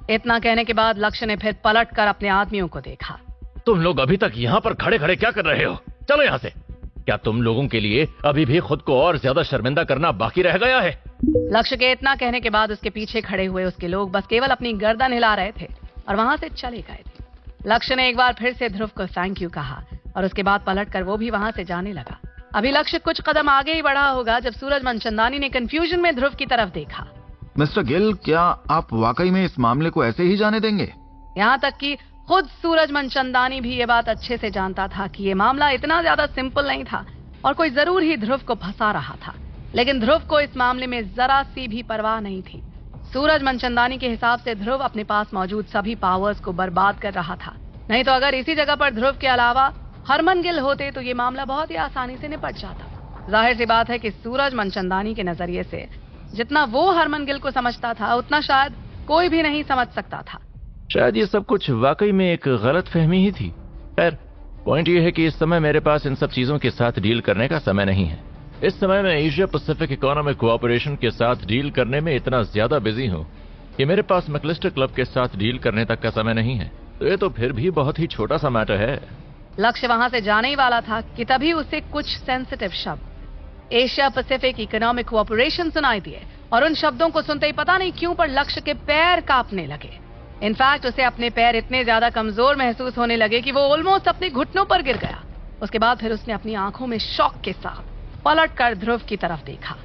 इतना कहने के बाद लक्ष्य ने फिर पलटकर अपने आदमियों को देखा। तुम लोग अभी तक यहाँ पर खड़े खड़े क्या कर रहे हो? चलो यहाँ से। क्या तुम लोगों के लिए अभी भी खुद को और ज्यादा शर्मिंदा करना बाकी रह गया है? लक्ष्य के इतना कहने के बाद उसके पीछे खड़े हुए उसके लोग बस केवल अपनी गर्दन हिला रहे थे और वहां से चले गए थे। लक्ष्य ने एक बार फिर से ध्रुव को थैंक यू कहा और उसके बाद पलटकर वो भी वहां से जाने लगा। अभी लक्ष्य कुछ कदम आगे ही बढ़ा होगा जब सूरज मनचंदानी ने कंफ्यूजन में ध्रुव की तरफ देखा। मिस्टर गिल, क्या आप वाकई में इस मामले को ऐसे ही जाने देंगे? यहाँ तक कि खुद सूरज मनचंदानी भी ये बात अच्छे से जानता था कि ये मामला इतना ज्यादा सिंपल नहीं था और कोई जरूर ही ध्रुव को फंसा रहा था। लेकिन ध्रुव को इस मामले में जरा सी भी परवाह नहीं थी। सूरज मनचंदानी के हिसाब से ध्रुव अपने पास मौजूद सभी पावर्स को बर्बाद कर रहा था। नहीं तो अगर इसी जगह पर ध्रुव के अलावा हरमन गिल होते तो ये मामला बहुत ही आसानी से निपट जाता। जाहिर सी बात है कि सूरज मनचंदानी के नजरिए से जितना वो हरमन गिल को समझता था उतना शायद कोई भी नहीं समझ सकता था। शायद ये सब कुछ वाकई में एक गलत फहमी ही थी। खैर, पॉइंट ये है कि इस समय मेरे पास इन सब चीजों के साथ डील करने का समय नहीं है। इस समय मैं एशिया पैसिफिक इकोनॉमिक कोऑपरेशन के साथ डील करने में इतना ज्यादा बिजी हूँ कि मेरे पास मैक्लिस्टर क्लब के साथ डील करने तक का समय नहीं है। तो ये तो फिर भी बहुत ही छोटा सा मैटर है। लक्ष्य वहां से जाने ही वाला था कि तभी उसे कुछ सेंसिटिव शब्द एशिया पैसिफिक इकोनॉमिक कोऑपरेशन सुनाई दिए और उन शब्दों को सुनते ही पता नहीं क्यों पर लक्ष्य के पैर कांपने लगे। इनफैक्ट उसे अपने पैर इतने ज्यादा कमजोर महसूस होने लगे कि वो ऑलमोस्ट अपने घुटनों पर गिर गया। उसके बाद फिर उसने अपनी आंखों में शॉक के साथ पलटकर ध्रुव की तरफ देखा।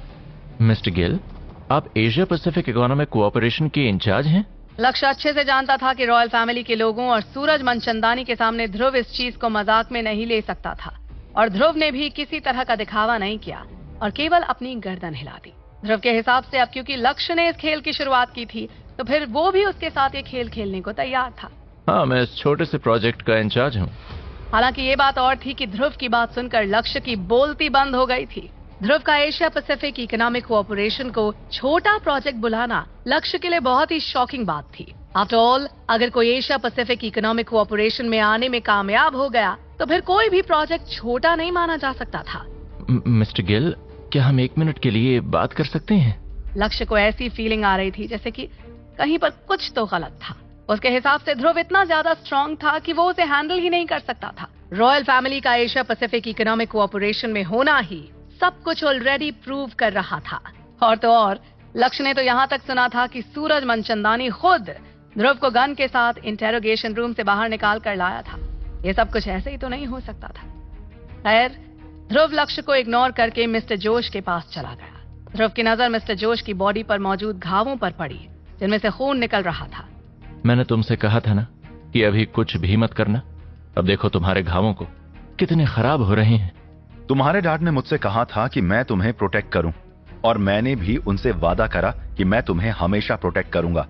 मिस्टर गिल, आप एशिया पैसिफिक इकोनॉमिक कोऑपरेशन के इंचार्ज हैं? लक्ष्य अच्छे से जानता था कि रॉयल फैमिली के लोगों और सूरज मनचंदानी के सामने ध्रुव इस चीज को मजाक में नहीं ले सकता था और ध्रुव ने भी किसी तरह का दिखावा नहीं किया और केवल अपनी गर्दन हिला दी। ध्रुव के हिसाब से अब क्योंकि लक्ष्य ने इस खेल की शुरुआत की थी तो फिर वो भी उसके साथ ये खेल खेलने को तैयार था। हाँ, मैं इस छोटे से प्रोजेक्ट का इंचार्ज हूँ। हालांकि ये बात और थी कि ध्रुव की बात सुनकर लक्ष्य की बोलती बंद हो गई थी। ध्रुव का एशिया पैसिफिक इकोनॉमिक कोऑपरेशन को छोटा प्रोजेक्ट बुलाना लक्ष्य के लिए बहुत ही शॉकिंग बात थी। आफ्टर ऑल, अगर कोई एशिया पैसिफिक इकोनॉमिक कोऑपरेशन में आने में कामयाब हो गया तो फिर कोई भी प्रोजेक्ट छोटा नहीं माना जा सकता था। मिस्टर गिल, क्या हम 1 मिनट के लिए बात कर सकते हैं? लक्ष्य को ऐसी फीलिंग आ रही थी जैसे कि कहीं पर कुछ तो गलत था। उसके हिसाब से ध्रुव इतना ज्यादा स्ट्रांग था कि वो उसे हैंडल ही नहीं कर सकता था। रॉयल फैमिली का एशिया पैसिफिक इकोनॉमिक कोऑपरेशन में होना ही सब कुछ ऑलरेडी प्रूव कर रहा था। और तो और, लक्ष्य ने तो यहाँ तक सुना था कि सूरज मनचंदानी खुद ध्रुव को गन के साथ इंटेरोगेशन रूम से बाहर निकाल कर लाया था। ये सब कुछ ऐसे ही तो नहीं हो सकता था। खैर, ध्रुव लक्ष्य को इग्नोर करके मिस्टर जोश के पास चला गया। ध्रुव की नजर मिस्टर जोश की बॉडी पर मौजूद घावों पर पड़ी जिनमें से खून निकल रहा था। मैंने तुमसे कहा था ना कि अभी कुछ भी मत करना। अब देखो तुम्हारे घावों को कितने खराब हो रहे हैं। तुम्हारे डैड ने मुझसे कहा था कि मैं तुम्हें प्रोटेक्ट करूं और मैंने भी उनसे वादा करा कि मैं तुम्हें हमेशा प्रोटेक्ट करूंगा।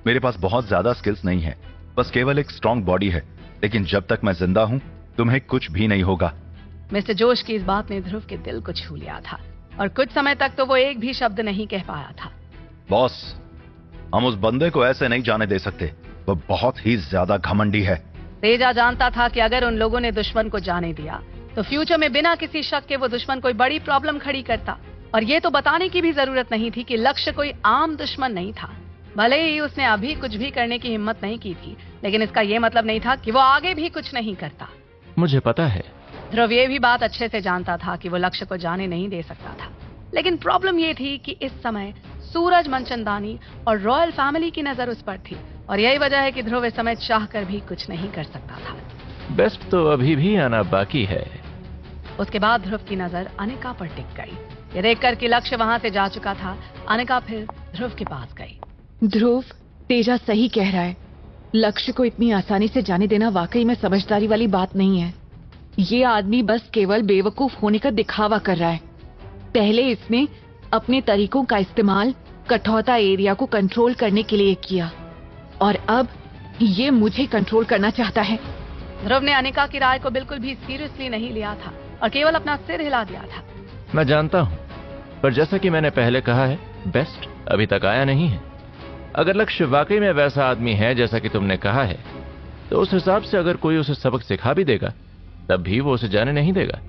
मेरे पास बहुत ज्यादा स्किल्स नहीं है, बस केवल एक स्ट्रांग बॉडी है, लेकिन जब तक मैं जिंदा हूं तुम्हें कुछ भी नहीं होगा। मिस्टर जोश की इस बात ने ध्रुव के दिल को छू लिया था और कुछ समय तक तो वो एक भी शब्द नहीं कह पाया था। बॉस, हम उस बंदे को ऐसे नहीं जाने दे सकते, वो बहुत ही ज्यादा घमंडी है। तेजा जानता था कि अगर उन लोगों ने दुश्मन को जाने दिया तो फ्यूचर में बिना किसी शक के वो दुश्मन कोई बड़ी प्रॉब्लम खड़ी करता। और ये तो बताने की भी जरूरत नहीं थी कि लक्ष्य कोई आम दुश्मन नहीं था। भले ही उसने अभी कुछ भी करने की हिम्मत नहीं की थी, लेकिन इसका ये मतलब नहीं था कि वो आगे भी कुछ नहीं करता। मुझे पता है। ध्रुव ये भी बात अच्छे से जानता था कि वो लक्ष्य को जाने नहीं दे सकता था, लेकिन प्रॉब्लम ये थी कि इस समय सूरज मनचंदानी और रॉयल फैमिली की नजर उस पर थी और यही वजह है कि ध्रुव इस समय चाहकर भी कुछ नहीं कर सकता था। बेस्ट तो अभी भी आना बाकी है। उसके बाद ध्रुव की नजर अनिका पर टिक गई। ये देखकर कि लक्ष्य वहां से जा चुका था, अनिका फिर ध्रुव के पास गई। ध्रुव, तेजा सही कह रहा है। लक्ष्य को इतनी आसानी से जाने देना वाकई में समझदारी वाली बात नहीं है। ये आदमी बस केवल बेवकूफ होने का दिखावा कर रहा है। पहले इसने अपने तरीकों का इस्तेमाल कठौता एरिया को कंट्रोल करने के लिए किया और अब ये मुझे कंट्रोल करना चाहता है। ध्रुव ने अनिका की राय को बिल्कुल भी सीरियसली नहीं लिया था और केवल अपना सिर हिला दिया था। मैं जानता हूँ, पर जैसा कि मैंने पहले कहा है, बेस्ट अभी तक आया नहीं है। अगर लक्ष्य वाकई में वैसा आदमी है जैसा कि तुमने कहा है, तो उस हिसाब से अगर कोई उसे सबक सिखा भी देगा तब भी वो उसे जाने नहीं देगा।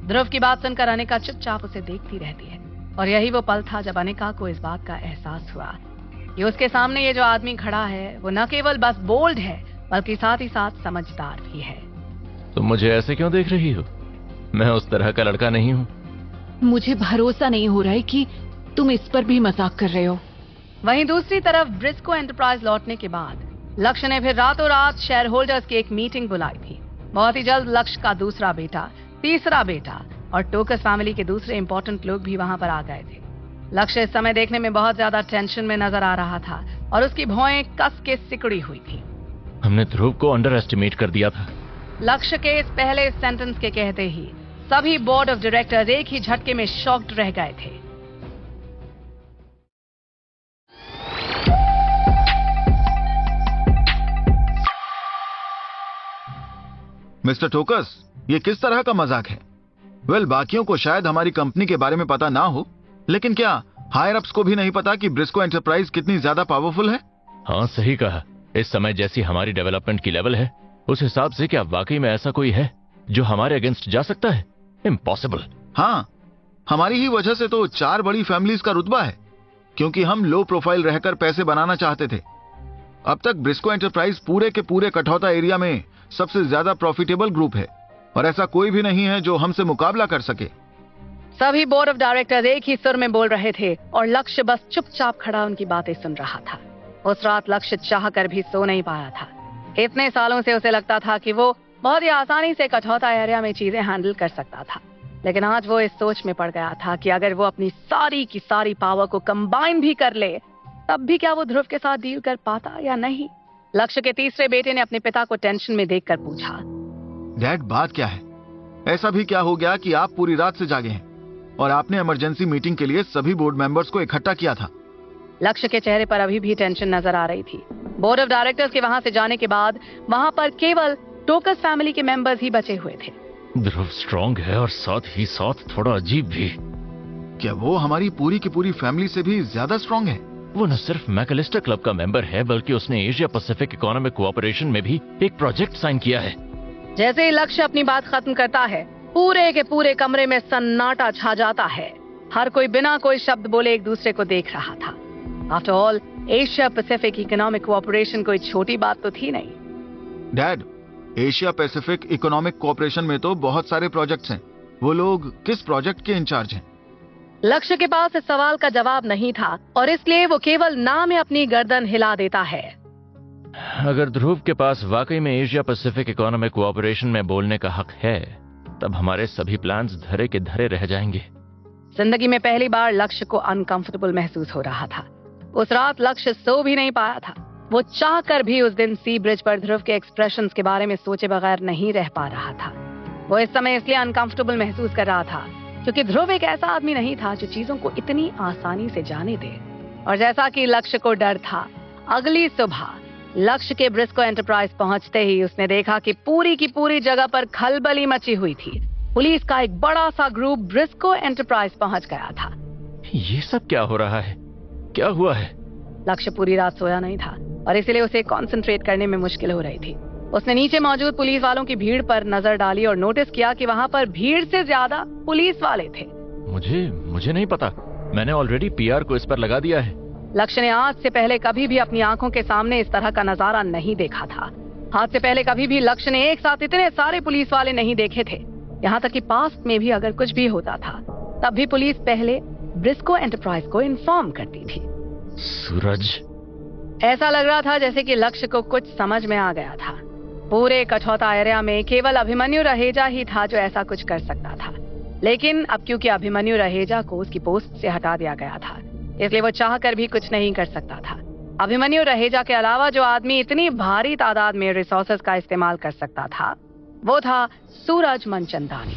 ध्रुव की बात सुनकर अनिका चुपचाप उसे देखती रहती है और यही वो पल था जब अनिका को इस बात का एहसास हुआ कि उसके सामने ये जो आदमी खड़ा है वो न केवल बस बोल्ड है बल्कि साथ ही साथ समझदार भी है। तुम मुझे ऐसे क्यों देख रही हो? मैं उस तरह का लड़का नहीं हूँ। मुझे भरोसा नहीं हो रहा है कि तुम इस पर भी मजाक कर रहे हो। वहीं दूसरी तरफ ब्रिस्को एंटरप्राइज लौटने के बाद लक्ष्य ने फिर रातों रात शेयर होल्डर्स की एक मीटिंग बुलाई थी। बहुत ही जल्द लक्ष्य का दूसरा बेटा, तीसरा बेटा और टोकस फैमिली के दूसरे इंपॉर्टेंट लोग भी वहां पर आ गए थे। लक्ष्य इस समय देखने में बहुत ज्यादा टेंशन में नजर आ रहा था और उसकी भौएं कस के सिकुड़ी हुई थी। हमने ध्रुव को अंडर एस्टिमेट कर दिया था। लक्ष्य के इस पहले सेंटेंस के कहते ही सभी बोर्ड ऑफ डायरेक्टर्स एक ही झटके में शॉक्ड रह गए थे। मिस्टर टोकस, ये किस तरह का मजाक है? वेल, बाकियों को शायद हमारी कंपनी के बारे में पता ना हो, लेकिन क्या हायर अप्स को भी नहीं पता कि ब्रिस्को एंटरप्राइज कितनी ज्यादा पावरफुल है? हाँ, सही कहा। इस समय जैसी हमारी डेवलपमेंट की लेवल है उस हिसाब से क्या वाकई में ऐसा कोई है जो हमारे अगेंस्ट जा सकता है? इम्पॉसिबल। हाँ, हमारी ही वजह से तो 4 बड़ी फैमिलीज का रुतबा है, क्योंकि हम लो प्रोफाइल रहकर पैसे बनाना चाहते थे। अब तक ब्रिस्को एंटरप्राइज पूरे के पूरे कठौता एरिया में सबसे ज्यादा प्रॉफिटेबल ग्रुप है और ऐसा कोई भी नहीं है जो हमसे मुकाबला कर सके। सभी बोर्ड ऑफ डायरेक्टर्स एक ही सुर में बोल रहे थे और लक्ष्य बस चुपचाप खड़ा उनकी बातें सुन रहा था। उस रात लक्ष्य चाहकर भी सो नहीं पाया था। इतने सालों से उसे लगता था कि वो बहुत ही आसानी से कठौता एरिया में चीजें हैंडल कर सकता था, लेकिन आज वो इस सोच में पड़ गया था कि अगर वो अपनी सारी की सारी पावर को कंबाइन भी कर ले तब भी क्या वो ध्रुव के साथ डील कर पाता या नहीं। लक्ष्य के तीसरे बेटे ने अपने पिता को टेंशन में देखकर पूछा, डैड, बात क्या है? ऐसा भी क्या हो गया कि आप पूरी रात से जागे हैं और आपने इमरजेंसी मीटिंग के लिए सभी बोर्ड मेंबर्स को इकट्ठा किया था? लक्ष्य के चेहरे पर अभी भी टेंशन नजर आ रही थी। बोर्ड ऑफ डायरेक्टर्स के वहां से जाने के बाद वहां पर केवल टोकस फैमिली के मेंबर्स ही बचे हुए थे। ध्रुव स्ट्रांग है और साथ ही साथ थोड़ा अजीब भी। क्या वो हमारी पूरी की पूरी फैमिली से भी ज्यादा स्ट्रांग है? वो न सिर्फ मैकलिस्टर क्लब का मेंबर है बल्कि उसने एशिया पैसिफिक इकोनॉमिक कोऑपरेशन में भी एक प्रोजेक्ट साइन किया है। जैसे ही लक्ष्य अपनी बात खत्म करता है पूरे के पूरे कमरे में सन्नाटा छा जाता है। हर कोई बिना कोई शब्द बोले एक दूसरे को देख रहा था। After all, Asia Pacific economic cooperation कोई छोटी बात तो थी नहीं। Dad, Asia Pacific economic cooperation में तो बहुत सारे प्रोजेक्ट्स हैं। वो लोग किस प्रोजेक्ट के इंचार्ज हैं? लक्ष्य के पास इस सवाल का जवाब नहीं था और इसलिए वो केवल नाम में अपनी गर्दन हिला देता है। अगर ध्रुव के पास वाकई में एशिया पैसिफिक इकोनॉमिक कोऑपरेशन में बोलने का हक है तब हमारे सभी प्लान्स धरे के धरे रह जाएंगे। जिंदगी में पहली बार लक्ष्य को अनकंफर्टेबल महसूस हो रहा था। उस रात लक्ष्य सो भी नहीं पाया था। वो चाहकर भी उस दिन सी ब्रिज पर ध्रुव के एक्सप्रेशंस के बारे में सोचे बगैर नहीं रह पा रहा था। वो इस समय इसलिए अनकंफर्टेबल महसूस कर रहा था क्योंकि ध्रुव एक ऐसा आदमी नहीं था जो चीजों को इतनी आसानी से जाने दे। और जैसा कि लक्ष्य को डर था, अगली सुबह लक्ष्य के ब्रिस्को एंटरप्राइज पहुंचते ही उसने देखा कि पूरी की पूरी जगह पर खलबली मची हुई थी। पुलिस का एक बड़ा सा ग्रुप ब्रिस्को एंटरप्राइज पहुंच गया था। ये सब क्या हो रहा है? क्या हुआ है? लक्ष्य पूरी रात सोया नहीं था और इसलिए उसे कंसंट्रेट करने में मुश्किल हो रही थी। उसने नीचे मौजूद पुलिस वालों की भीड़ पर नजर डाली और नोटिस किया कि वहां पर भीड़ से ज्यादा पुलिस वाले थे। मुझे नहीं पता। मैंने ऑलरेडी पीआर को इस पर लगा दिया है। लक्ष्य ने आज से पहले कभी भी अपनी आंखों के सामने इस तरह का नजारा नहीं देखा था। आज से पहले कभी भी लक्ष्य ने एक साथ इतने सारे पुलिस वाले नहीं देखे थे। यहाँ तक कि पास्ट में भी अगर कुछ भी होता था तब भी पुलिस पहले ब्रिस्को एंटरप्राइज को इन्फॉर्म करती थी। सूरज, ऐसा लग रहा था जैसे कि लक्ष्य को कुछ समझ में आ गया था। पूरे कठौता एरिया में केवल अभिमन्यु रहेजा ही था जो ऐसा कुछ कर सकता था, लेकिन अब क्योंकि अभिमन्यु रहेजा को उसकी पोस्ट से हटा दिया गया था इसलिए वो चाहकर भी कुछ नहीं कर सकता था। अभिमन्यु रहेजा के अलावा जो आदमी इतनी भारी तादाद में रिसोर्सेज का इस्तेमाल कर सकता था वो था सूरज मनचंदानी।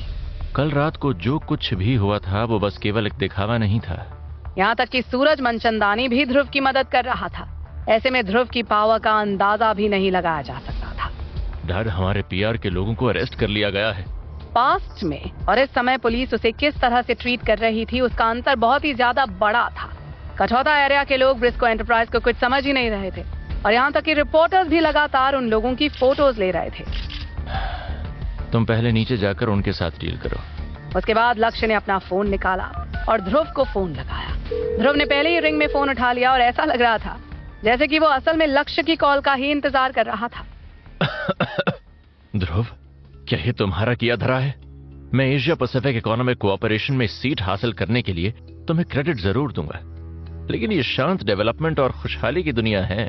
कल रात को जो कुछ भी हुआ था वो बस केवल एक दिखावा नहीं था। यहाँ तक कि सूरज मनचंदानी भी ध्रुव की मदद कर रहा था। ऐसे में ध्रुव की पावर का अंदाजा भी नहीं लगाया जा सकता था। डर, हमारे पीआर के लोगों को अरेस्ट कर लिया गया है। पास्ट में और इस समय पुलिस उसे किस तरह से ट्रीट कर रही थी उसका अंतर बहुत ही ज्यादा बड़ा था। कठौता एरिया के लोग ब्रिस्को एंटरप्राइज को कुछ समझ ही नहीं रहे थे और यहाँ तक कि रिपोर्टर्स भी लगातार उन लोगों की फोटोज ले रहे थे। तुम पहले नीचे जाकर उनके साथ डील करो। उसके बाद लक्ष्य ने अपना फोन निकाला और ध्रुव को फोन लगाया। ध्रुव ने पहले ही रिंग में फोन उठा लिया और ऐसा लग रहा था जैसे कि वो असल में लक्ष्य की कॉल का ही इंतजार कर रहा था। ध्रुव, क्या ये तुम्हारा किया धरा है? मैं एशिया पैसिफिक इकोनॉमिक कोऑपरेशन में सीट हासिल करने के लिए तुम्हें क्रेडिट जरूर दूंगा, लेकिन ये शांत डेवलपमेंट और खुशहाली की दुनिया है।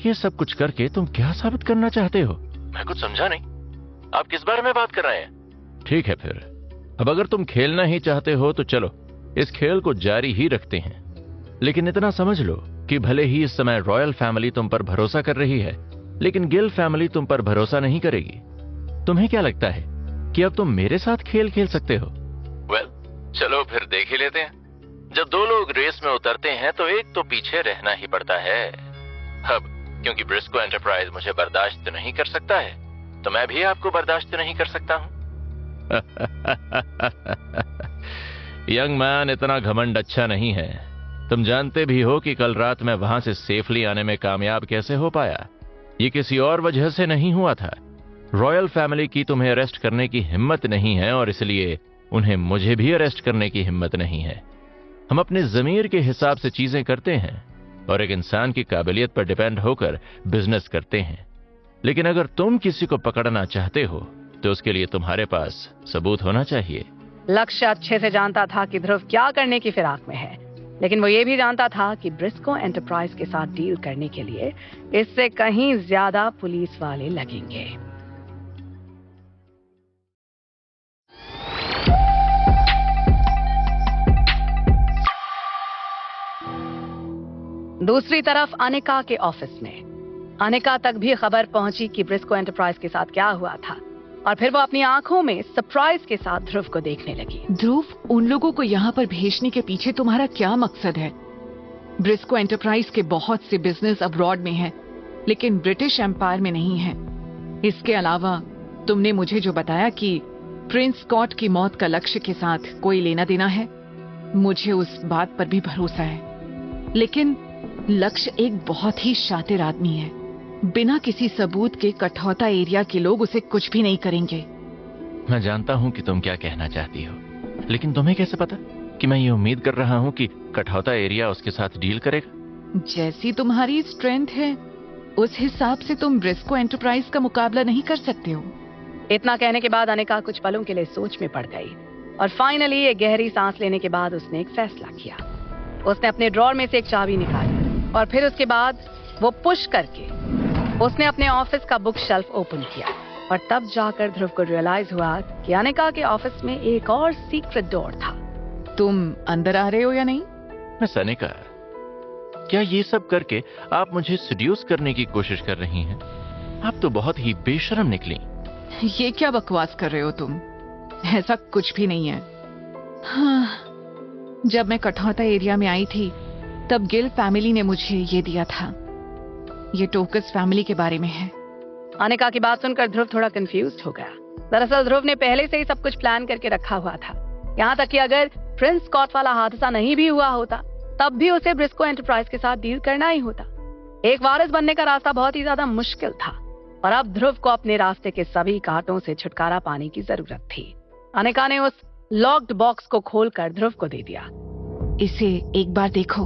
ये सब कुछ करके तुम क्या साबित करना चाहते हो? मैं कुछ समझा नहीं। आप किस बारे में बात कर रहे हैं? ठीक है फिर, अब अगर तुम खेलना ही चाहते हो तो चलो इस खेल को जारी ही रखते हैं, लेकिन इतना समझ लो कि भले ही इस समय रॉयल फैमिली तुम पर भरोसा कर रही है, लेकिन गिल फैमिली तुम पर भरोसा नहीं करेगी। तुम्हें क्या लगता है कि अब तुम मेरे साथ खेल खेल सकते हो? वेल, चलो फिर देख ही लेते हैं। जब दो लोग रेस में उतरते हैं तो एक तो पीछे रहना ही पड़ता है। अब क्योंकि ब्रिस्को एंटरप्राइज मुझे बर्दाश्त नहीं कर सकता है, तो मैं भी आपको बर्दाश्त नहीं कर सकता हूं। यंग मैन, इतना घमंड अच्छा नहीं है। तुम जानते भी हो कि कल रात मैं वहां से सेफली आने में कामयाब कैसे हो पाया। ये किसी और वजह से नहीं हुआ था। रॉयल फैमिली की तुम्हें अरेस्ट करने की हिम्मत नहीं है और इसलिए उन्हें मुझे भी अरेस्ट करने की हिम्मत नहीं है। हम अपने जमीर के हिसाब से चीजें करते हैं और एक इंसान की काबिलियत पर डिपेंड होकर बिजनेस करते हैं। लेकिन अगर तुम किसी को पकड़ना चाहते हो तो उसके लिए तुम्हारे पास सबूत होना चाहिए। लक्ष्य अच्छे से जानता था कि ध्रुव क्या करने की फिराक में है, लेकिन वो ये भी जानता था कि ब्रिस्को एंटरप्राइज के साथ डील करने के लिए इससे कहीं ज्यादा पुलिस वाले लगेंगे। दूसरी तरफ अनिका के ऑफिस में अनिका तक भी खबर पहुंची कि ब्रिस्को एंटरप्राइज के साथ क्या हुआ था, और फिर वो अपनी आंखों में सरप्राइज के साथ ध्रुव को देखने लगी। ध्रुव, उन लोगों को यहाँ पर भेजने के पीछे तुम्हारा क्या मकसद है? ब्रिस्को एंटरप्राइज के बहुत से बिजनेस अब्रॉड में हैं, लेकिन ब्रिटिश एम्पायर में नहीं है। इसके अलावा तुमने मुझे जो बताया कि प्रिंस स्कॉट की मौत का लक्ष्य के साथ कोई लेना देना है, मुझे उस बात पर भी भरोसा है। लेकिन लक्ष्य एक बहुत ही शातिर आदमी है। बिना किसी सबूत के कठौता एरिया के लोग उसे कुछ भी नहीं करेंगे। मैं जानता हूं कि तुम क्या कहना चाहती हो, लेकिन तुम्हें कैसे पता कि मैं ये उम्मीद कर रहा हूं कि कठौता एरिया उसके साथ डील करेगा? जैसी तुम्हारी स्ट्रेंथ है उस हिसाब से तुम ब्रिस्को एंटरप्राइज का मुकाबला नहीं कर सकते हो। इतना कहने के बाद अनिका कुछ पलों के लिए सोच में पड़ गई और फाइनली एक गहरी सांस लेने के बाद उसने एक फैसला किया। उसने अपने ड्रॉर में से एक चाबी निकाली और फिर उसके बाद वो पुश करके उसने अपने ऑफिस का बुक शेल्फ ओपन किया, और तब जाकर ध्रुव को रियलाइज हुआ कि अनिका के ऑफिस में एक और सीक्रेट डोर था। तुम अंदर आ रहे हो या नहीं? मिस अनिका, क्या ये सब करके आप मुझे सेड्यूस करने की कोशिश कर रही हैं? आप तो बहुत ही बेशर्म निकली। ये क्या बकवास कर रहे हो तुम? ऐसा कुछ भी नहीं है। हाँ, जब मैं कठौता एरिया में आई थी तब गिल फैमिली ने मुझे ये दिया था। ये टोकस फैमिली के बारे में है। अनिका की बात सुनकर ध्रुव थोड़ा कंफ्यूज हो गया। दरअसल ध्रुव ने पहले से ही सब कुछ प्लान करके रखा हुआ था। यहाँ तक कि अगर प्रिंस स्कॉट वाला हादसा नहीं भी हुआ होता तब भी उसे ब्रिस्को एंटरप्राइज के साथ डील करना ही होता। एक वारिस बनने का रास्ता बहुत ही ज्यादा मुश्किल था और अब ध्रुव को अपने रास्ते के सभी कांटों से छुटकारा पाने की जरूरत थी। अनिका ने उस लॉक्ड बॉक्स को खोलकर ध्रुव को दे दिया। इसे एक बार देखो।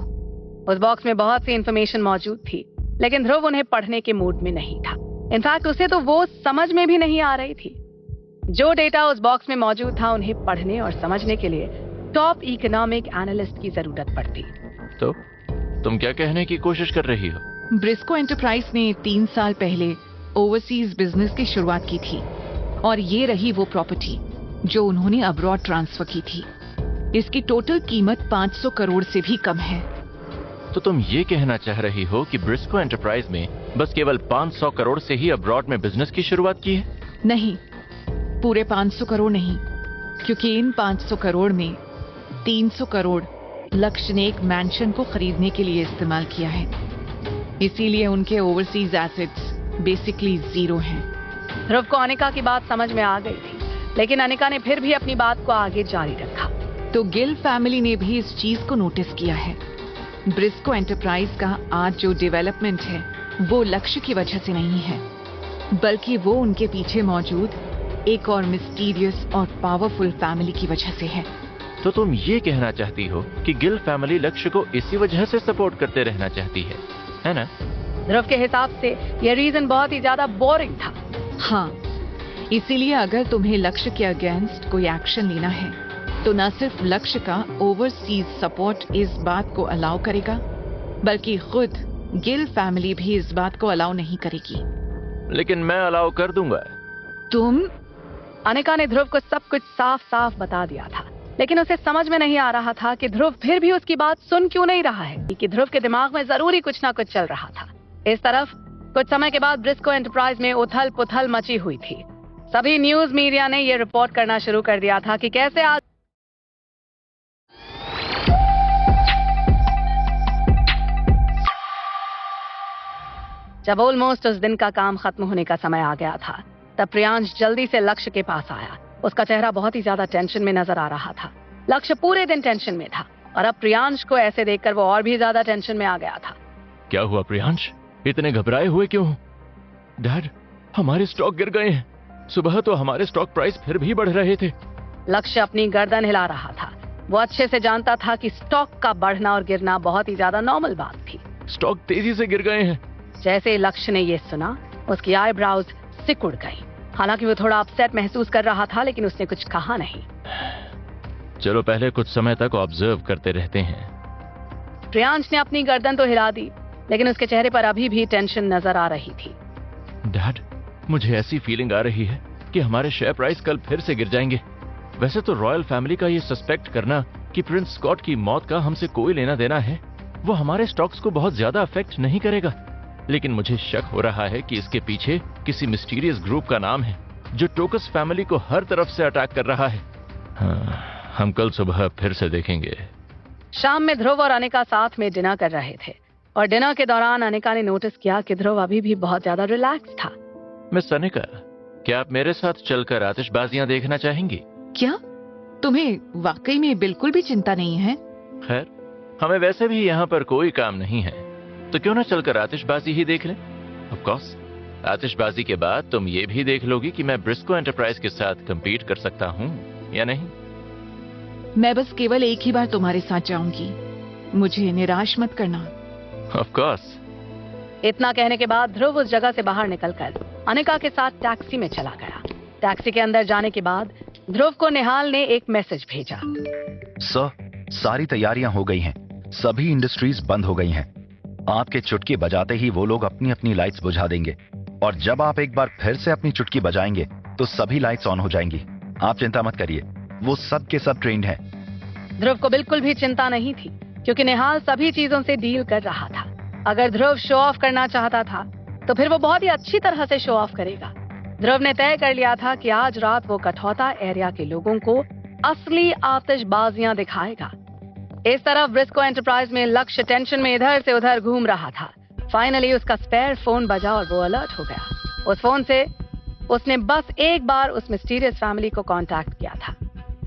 उस बॉक्स में बहुत सी इंफॉर्मेशन मौजूद थी, लेकिन ध्रुव उन्हें पढ़ने के मूड में नहीं था। इनफैक्ट उसे तो वो समझ में भी नहीं आ रही थी। जो डेटा उस बॉक्स में मौजूद था उन्हें पढ़ने और समझने के लिए टॉप इकोनॉमिक एनालिस्ट की जरूरत पड़ती। तो तुम क्या कहने की कोशिश कर रही हो? ब्रिस्को एंटरप्राइज ने 3 साल पहले ओवरसीज बिजनेस की शुरुआत की थी और ये रही वो प्रॉपर्टी जो उन्होंने अब्रॉड ट्रांसफर की थी। इसकी टोटल कीमत 500 करोड़ से भी कम है। तो तुम ये कहना चाह रही हो कि ब्रिस्को एंटरप्राइज में बस केवल 500 करोड़ से ही अब्रॉड में बिजनेस की शुरुआत की है? नहीं, पूरे 500 करोड़ नहीं, क्योंकि इन 500 करोड़ में 300 करोड़ लक्ष्य ने एक मैंशन को खरीदने के लिए इस्तेमाल किया है। इसीलिए उनके ओवरसीज एसेट्स बेसिकली जीरो हैं। ध्रुव को अनिका की बात समझ में आ गई थी, लेकिन अनिका ने फिर भी अपनी बात को आगे जारी रखा। तो गिल फैमिली ने भी इस चीज को नोटिस किया है। ब्रिस्को एंटरप्राइज का आज जो डेवलपमेंट है वो लक्ष्य की वजह से नहीं है, बल्कि वो उनके पीछे मौजूद एक और मिस्टीरियस और पावरफुल फैमिली की वजह से है। तो तुम ये कहना चाहती हो कि गिल फैमिली लक्ष्य को इसी वजह से सपोर्ट करते रहना चाहती है? है ना? ध्रुव के हिसाब से यह रीजन बहुत ही ज्यादा बोरिंग था। हाँ, इसीलिए अगर तुम्हें लक्ष्य के अगेंस्ट कोई एक्शन लेना है तो न सिर्फ लक्ष्य का ओवरसीज सपोर्ट इस बात को अलाउ करेगा, बल्कि खुद गिल फैमिली भी इस बात को अलाउ नहीं करेगी। लेकिन मैं अलाउ कर दूंगा। तुम? अनिका ने ध्रुव को सब कुछ साफ साफ बता दिया था, लेकिन उसे समझ में नहीं आ रहा था कि ध्रुव फिर भी उसकी बात सुन क्यों नहीं रहा है, कि ध्रुव के दिमाग में जरूरी कुछ ना कुछ चल रहा था। इस तरफ कुछ समय के बाद ब्रिस्को एंटरप्राइज में उथल पुथल मची हुई थी। सभी न्यूज मीडिया ने यह रिपोर्ट करना शुरू कर दिया था कि कैसे आज जब ऑलमोस्ट उस दिन का काम खत्म होने का समय आ गया था, तब प्रियांश जल्दी से लक्ष्य के पास आया। उसका चेहरा बहुत ही ज्यादा टेंशन में नजर आ रहा था। लक्ष्य पूरे दिन टेंशन में था और अब प्रियांश को ऐसे देखकर वो और भी ज्यादा टेंशन में आ गया था। क्या हुआ प्रियांश? इतने घबराए हुए क्यों हो? डैड, हमारे स्टॉक गिर गए हैं। सुबह तो हमारे स्टॉक प्राइस फिर भी बढ़ रहे थे। लक्ष्य अपनी गर्दन हिला रहा था। वो अच्छे से जानता था कि स्टॉक का बढ़ना और गिरना बहुत ही ज्यादा नॉर्मल बात थी। स्टॉक तेजी से गिर गए हैं। जैसे लक्ष्य ने ये सुना, उसकी आईब्राउज सिकुड़ गई। हालांकि वो थोड़ा अपसेट महसूस कर रहा था, लेकिन उसने कुछ कहा नहीं। चलो पहले कुछ समय तक ऑब्जर्व करते रहते हैं। प्रियांश ने अपनी गर्दन तो हिला दी, लेकिन उसके चेहरे पर अभी भी टेंशन नजर आ रही थी। डैड, मुझे ऐसी फीलिंग आ रही है कि हमारे शेयर प्राइस कल फिर से गिर जाएंगे। वैसे तो रॉयल फैमिली का ये सस्पेक्ट करना कि प्रिंस स्कॉट की मौत का हमसे कोई लेना देना है, वो हमारे स्टॉक्स को बहुत ज्यादा अफेक्ट नहीं करेगा। लेकिन मुझे शक हो रहा है कि इसके पीछे किसी मिस्टीरियस ग्रुप का नाम है जो टोकस फैमिली को हर तरफ से अटैक कर रहा है। हाँ, हम कल सुबह फिर से देखेंगे। शाम में ध्रुव और अनिका साथ में डिनर कर रहे थे और डिनर के दौरान अनिका ने नोटिस किया कि ध्रुव अभी भी बहुत ज्यादा रिलैक्स था। मिस अनिका, क्या आप मेरे साथ चलकर आतिशबाजियां देखना चाहेंगी? क्या तुम्हें वाकई में बिल्कुल भी चिंता नहीं है? खैर, हमें वैसे भी यहाँ पर कोई काम नहीं है, तो क्यों ना चलकर आतिशबाजी ही देख लें। ऑफ कोर्स, आतिशबाजी के बाद तुम ये भी देख लोगी कि मैं ब्रिस्को एंटरप्राइज के साथ compete कर सकता हूँ या नहीं। मैं बस केवल एक ही बार तुम्हारे साथ जाऊंगी, मुझे निराश मत करना। Of course. इतना कहने के बाद ध्रुव उस जगह से बाहर निकलकर अनिका के साथ टैक्सी में चला गया। टैक्सी के अंदर जाने के बाद ध्रुव को निहाल ने एक मैसेज भेजा। सर, सारी तैयारियां हो गई हैं, सभी इंडस्ट्रीज बंद हो गई हैं। आपके चुटकी बजाते ही वो लोग अपनी अपनी लाइट्स बुझा देंगे और जब आप एक बार फिर से अपनी चुटकी बजाएंगे तो सभी लाइट्स ऑन हो जाएंगी। आप चिंता मत करिए, वो सब के सब ट्रेंड हैं। ध्रुव को बिल्कुल भी चिंता नहीं थी, क्योंकि निहाल सभी चीजों से डील कर रहा था। अगर ध्रुव शो ऑफ करना चाहता था तो फिर वो बहुत ही अच्छी तरह से शो ऑफ करेगा। ध्रुव ने तय कर लिया था कि आज रात वो कठौता एरिया के लोगों को असली आतिशबाजियां दिखाएगा। इस तरफ ब्रिस्को एंटरप्राइज में लक्ष्य टेंशन में इधर से उधर घूम रहा था। फाइनली उसका स्पेयर फोन बजा और वो अलर्ट हो गया। उस फोन से उसने बस एक बार उस मिस्टीरियस फैमिली को कांटेक्ट किया था।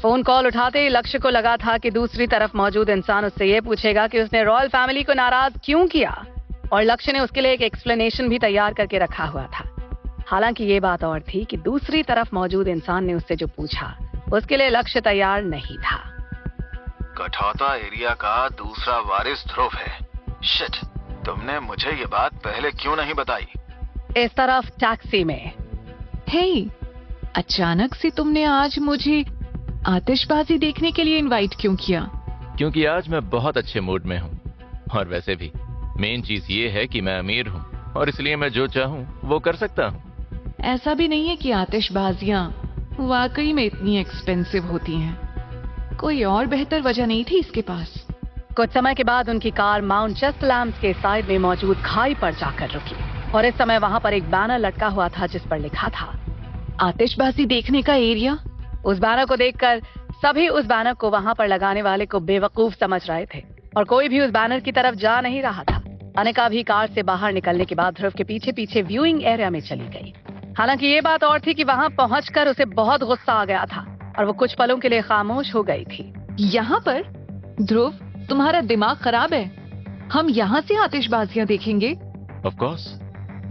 फोन कॉल उठाते ही लक्ष्य को लगा था कि दूसरी तरफ मौजूद इंसान उससे ये पूछेगा कि उसने रॉयल फैमिली को नाराज क्यों किया, और लक्ष्य ने उसके लिए एक एक्सप्लेनेशन भी तैयार करके रखा हुआ था। हालांकि ये बात और थी कि दूसरी तरफ मौजूद इंसान ने उससे जो पूछा उसके लिए लक्ष्य तैयार नहीं था। कठौता एरिया का दूसरा वारिस ध्रुव है। शिट, तुमने मुझे ये बात पहले क्यों नहीं बताई? इस तरफ टैक्सी में, हे, अचानक से तुमने आज मुझे आतिशबाजी देखने के लिए इनवाइट क्यों किया? क्योंकि आज मैं बहुत अच्छे मूड में हूँ, और वैसे भी मेन चीज ये है कि मैं अमीर हूँ और इसलिए मैं जो चाहूँ वो कर सकता हूँ। ऐसा भी नहीं है कि आतिशबाजियां वाकई में इतनी एक्सपेंसिव होती हैं। कोई और बेहतर वजह नहीं थी इसके पास? कुछ समय के बाद उनकी कार माउंट चेस्ट लैम्प्स के साइड में मौजूद खाई पर जाकर रुकी और इस समय वहां पर एक बैनर लटका हुआ था जिस पर लिखा था आतिशबाजी देखने का एरिया। उस बैनर को देखकर सभी उस बैनर को वहां पर लगाने वाले को बेवकूफ समझ रहे थे और कोई भी उस बैनर की तरफ जा नहीं रहा था। अनिका भी कार से बाहर निकलने के बाद ध्रुव के पीछे पीछे व्यूइंग एरिया में चली गई। हालांकि ये बात और थी कि वहां पहुंचकर उसे बहुत गुस्सा आ गया था और वो कुछ पलों के लिए खामोश हो गई थी। यहाँ पर? ध्रुव, तुम्हारा दिमाग खराब है? हम यहाँ से आतिशबाजियां देखेंगे? ऑफ कोर्स,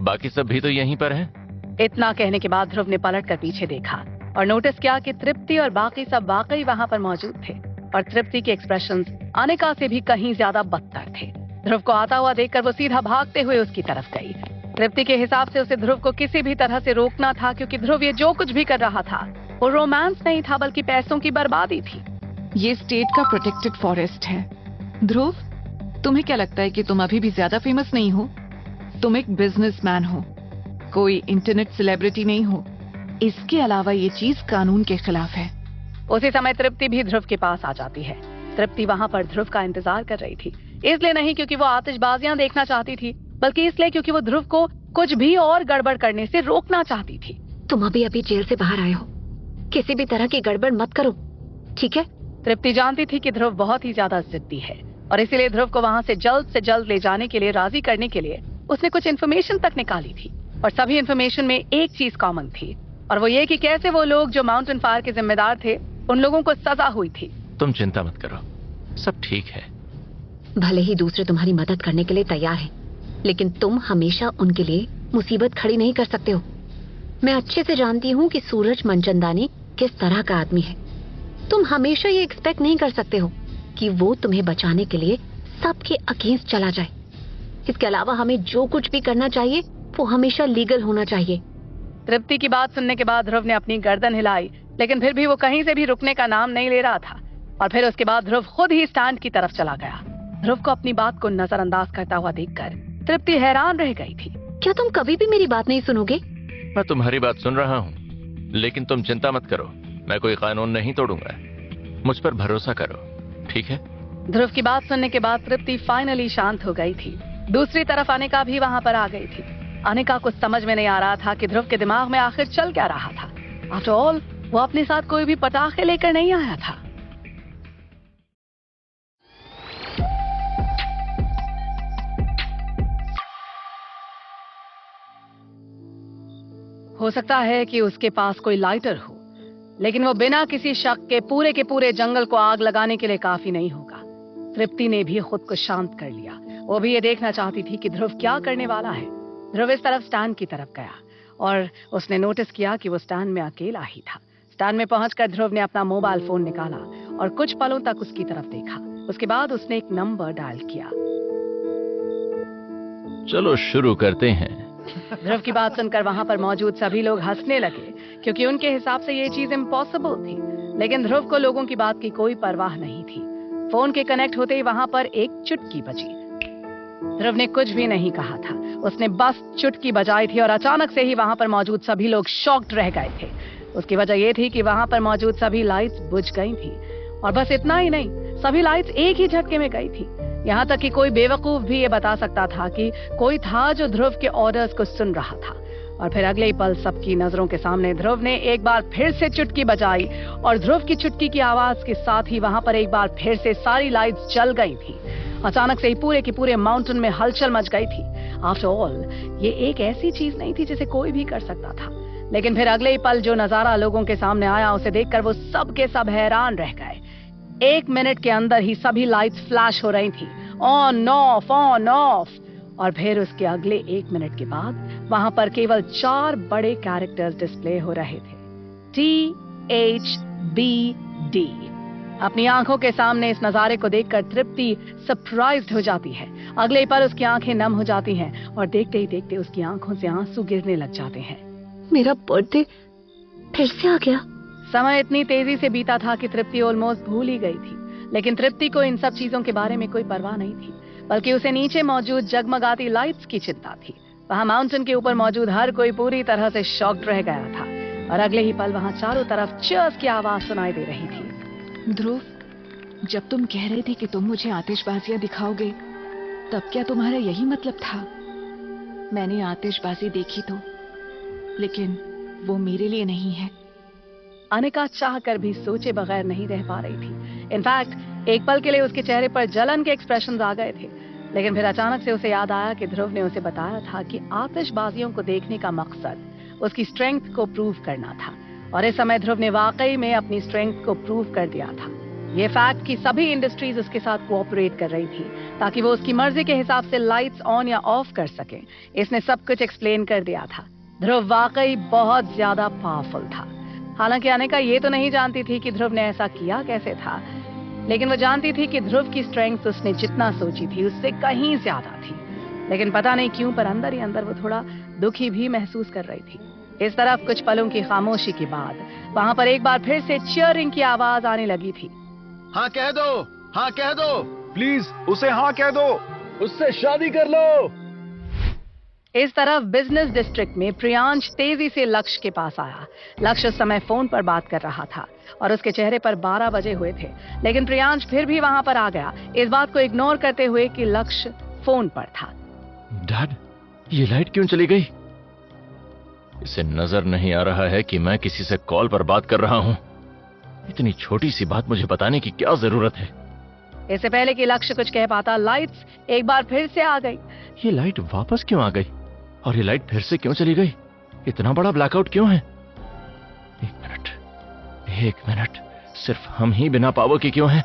बाकी सब भी तो यहीं पर हैं। इतना कहने के बाद ध्रुव ने पलट कर पीछे देखा और नोटिस किया कि तृप्ति और बाकी सब वाकई वहां पर मौजूद थे और तृप्ति के एक्सप्रेशंस अनिका से भी कहीं ज्यादा बदतर थे। ध्रुव को आता हुआ देखकर वो सीधा भागते हुए उसकी तरफ गई। तृप्ति के हिसाब से उसे ध्रुव को किसी भी तरह से रोकना था, क्योंकि ध्रुव ये जो कुछ भी कर रहा था वो रोमांस नहीं था बल्कि पैसों की बर्बादी थी। ये स्टेट का प्रोटेक्टेड फॉरेस्ट है। ध्रुव, तुम्हें क्या लगता है कि तुम अभी भी ज्यादा फेमस नहीं हो? तुम एक बिजनेसमैन हो, कोई इंटरनेट सेलिब्रिटी नहीं हो। इसके अलावा ये चीज कानून के खिलाफ है। उसी समय तृप्ति भी ध्रुव के पास आ जाती है। तृप्ति वहां पर ध्रुव का इंतजार कर रही थी, इसलिए नहीं क्योंकि वो आतिशबाजियां देखना चाहती थी, बल्कि इसलिए क्योंकि वो ध्रुव को कुछ भी और गड़बड़ करने से रोकना चाहती थी। तुम अभी अभी जेल से बाहर आए हो, किसी भी तरह की गड़बड़ मत करो, ठीक है? तृप्ति जानती थी कि ध्रुव बहुत ही ज्यादा जिद्दी है और इसीलिए ध्रुव को वहां से जल्द ले जाने के लिए, राजी करने के लिए उसने कुछ इन्फॉर्मेशन तक निकाली थी। और सभी इन्फॉर्मेशन में एक चीज कॉमन थी, और वो ये कि कैसे वो लोग जो माउंटेन फायर के जिम्मेदार थे उन लोगों को सजा हुई थी। तुम चिंता मत करो, सब ठीक है। भले ही दूसरे तुम्हारी मदद करने के लिए तैयार हैं, लेकिन तुम हमेशा उनके लिए मुसीबत खड़ी नहीं कर सकते हो। मैं अच्छे से जानती हूँ कि सूरज मनचंदानी किस तरह का आदमी है। तुम हमेशा ये एक्सपेक्ट नहीं कर सकते हो कि वो तुम्हें बचाने के लिए सबके अगेंस्ट चला जाए। इसके अलावा हमें जो कुछ भी करना चाहिए वो हमेशा लीगल होना चाहिए। तृप्ति की बात सुनने के बाद ध्रुव ने अपनी गर्दन हिलाई, लेकिन फिर भी वो कहीं से भी रुकने का नाम नहीं ले रहा था। और फिर उसके बाद ध्रुव खुद ही स्टैंड की तरफ चला गया। ध्रुव को अपनी बात को नजरअंदाज करता हुआ देखकर तृप्ति हैरान रह गई थी। क्या तुम कभी भी मेरी बात नहीं सुनोगे? मैं तुम्हारी बात सुन रहा हूँ, लेकिन तुम चिंता मत करो, मैं कोई कानून नहीं तोड़ूंगा। मुझ पर भरोसा करो, ठीक है? ध्रुव की बात सुनने के बाद तृप्ति फाइनली शांत हो गई थी। दूसरी तरफ अनिका भी वहां पर आ गई थी। अनिका को समझ में नहीं आ रहा था कि ध्रुव के दिमाग में आखिर चल क्या रहा था। आफ्टर ऑल वो अपने साथ कोई भी पटाखे लेकर नहीं आया था। हो सकता है कि उसके पास कोई लाइटर हो, लेकिन वो बिना किसी शक के पूरे जंगल को आग लगाने के लिए काफी नहीं होगा। तृप्ति ने भी खुद को शांत कर लिया। वो भी ये देखना चाहती थी कि ध्रुव क्या करने वाला है। ध्रुव इस तरफ स्टैंड की तरफ गया और उसने नोटिस किया कि वो स्टैंड में अकेला ही था। स्टैंड में पहुंचकर ध्रुव ने अपना मोबाइल फोन निकाला और कुछ पलों तक उसकी तरफ देखा। उसके बाद उसने एक नंबर डायल किया। चलो शुरू करते हैं। ध्रुव की बात सुनकर वहां पर मौजूद सभी लोग हंसने लगे, क्योंकि उनके हिसाब से ये चीज इम्पॉसिबल थी। लेकिन ध्रुव को लोगों की बात की कोई परवाह नहीं थी। फोन के कनेक्ट होते ही वहां पर एक चुटकी बजी। ध्रुव ने कुछ भी नहीं कहा था, उसने बस चुटकी बजाई थी और अचानक से ही वहां पर मौजूद सभी लोग शॉक्ड रह गए थे। उसकी वजह यह थी कि वहां पर मौजूद सभी लाइट्स बुझ गई थी। और बस इतना ही नहीं, सभी लाइट्स एक ही झटके में गई थी। यहाँ तक कि कोई बेवकूफ भी ये बता सकता था कि कोई था जो ध्रुव के ऑर्डर्स को सुन रहा था। और फिर अगले ही पल सबकी नजरों के सामने ध्रुव ने एक बार फिर से चुटकी बजाई और ध्रुव की चुटकी की आवाज के साथ ही वहां पर एक बार फिर से सारी लाइट्स जल गई थी। अचानक से ही पूरे के पूरे माउंटेन में हलचल मच गई थी। आफ्टर ऑल ये एक ऐसी चीज नहीं थी जिसे कोई भी कर सकता था। लेकिन फिर अगले ही पल जो नजारा लोगों के सामने आया उसे देखकर वो सब के सब हैरान रह गए। 1 मिनट के अंदर ही सभी लाइट्स फ्लैश हो रही थी, ऑन ऑफ ऑन ऑफ। और फिर उसके अगले 1 मिनट के बाद वहां पर केवल 4 बड़े कैरेक्टर्स डिस्प्ले हो रहे थे, THBD। अपनी आंखों के सामने इस नजारे को देखकर तृप्ति सरप्राइज्ड हो जाती है। अगले ही पल उसकी आंखें नम हो जाती हैं और देखते ही देखते उसकी आंखों से आंसू गिरने लग जाते हैं। मेरा बर्थडे फिर से आ गया। समय इतनी तेजी से बीता था कि तृप्ति ऑलमोस्ट भूल ही गई थी। लेकिन तृप्ति को इन सब चीजों के बारे में कोई परवाह नहीं थी, बल्कि उसे नीचे मौजूद जगमगाती लाइट्स की चिंता थी। वहां माउंटेन के ऊपर मौजूद हर कोई पूरी तरह से शॉक्ड रह गया था और अगले ही पल वहां चारों तरफ चीयर्स की आवाज सुनाई दे रही थी। ध्रुव, जब तुम कह रहे थे कि तुम मुझे आतिशबाजियां दिखाओगे, तब क्या तुम्हारा यही मतलब था? मैंने आतिशबाजी देखी तो, लेकिन वो मेरे लिए नहीं है। अनिका चाहकर भी सोचे बगैर नहीं रह पा रही थी। इनफैक्ट एक पल के लिए उसके चेहरे पर जलन के एक्सप्रेशंस आ गए थे। लेकिन फिर अचानक से उसे याद आया कि ध्रुव ने उसे बताया था कि आतिशबाजियों को देखने का मकसद उसकी स्ट्रेंथ को प्रूव करना था। और इस समय ध्रुव ने वाकई में अपनी स्ट्रेंथ को प्रूव कर दिया था। ये फैक्ट कि सभी इंडस्ट्रीज उसके साथ कोऑपरेट कर रही थी ताकि वो उसकी मर्जी के हिसाब से लाइट्स ऑन या ऑफ कर सके, इसने सब कुछ एक्सप्लेन कर दिया था। ध्रुव वाकई बहुत ज्यादा पावरफुल था। हालांकि अनिका ये तो नहीं जानती थी कि ध्रुव ने ऐसा किया कैसे था, लेकिन वो जानती थी कि ध्रुव की स्ट्रेंथ उसने जितना सोची थी उससे कहीं ज्यादा थी। लेकिन पता नहीं क्यों पर अंदर ही अंदर वो थोड़ा दुखी भी महसूस कर रही थी। इस तरफ कुछ पलों की खामोशी के बाद वहां पर एक बार फिर से चीयरिंग की आवाज आने लगी थी। हाँ कह दो, हाँ कह दो, प्लीज उसे हाँ कह दो, उससे शादी कर लो। इस तरफ बिजनेस डिस्ट्रिक्ट में प्रियांश तेजी से लक्ष्य के पास आया। लक्ष्य उस समय फोन पर बात कर रहा था और उसके चेहरे पर 12 बजे हुए थे, लेकिन प्रियांश फिर भी वहां पर आ गया, इस बात को इग्नोर करते हुए कि लक्ष्य फोन पर था। डैड, ये लाइट क्यों चली गई? इसे नजर नहीं आ रहा है कि मैं किसी से कॉल पर बात कर रहा हूं। इतनी छोटी सी बात मुझे बताने की क्या जरूरत है? इससे पहले कि लक्ष्य कुछ कह पाता, लाइट्स एक बार फिर से आ गई। ये लाइट वापस क्यों आ गई? और ये लाइट फिर से क्यों चली गई? इतना बड़ा ब्लैकआउट क्यों है? एक मिनट, सिर्फ हम ही बिना पावर के क्यों हैं?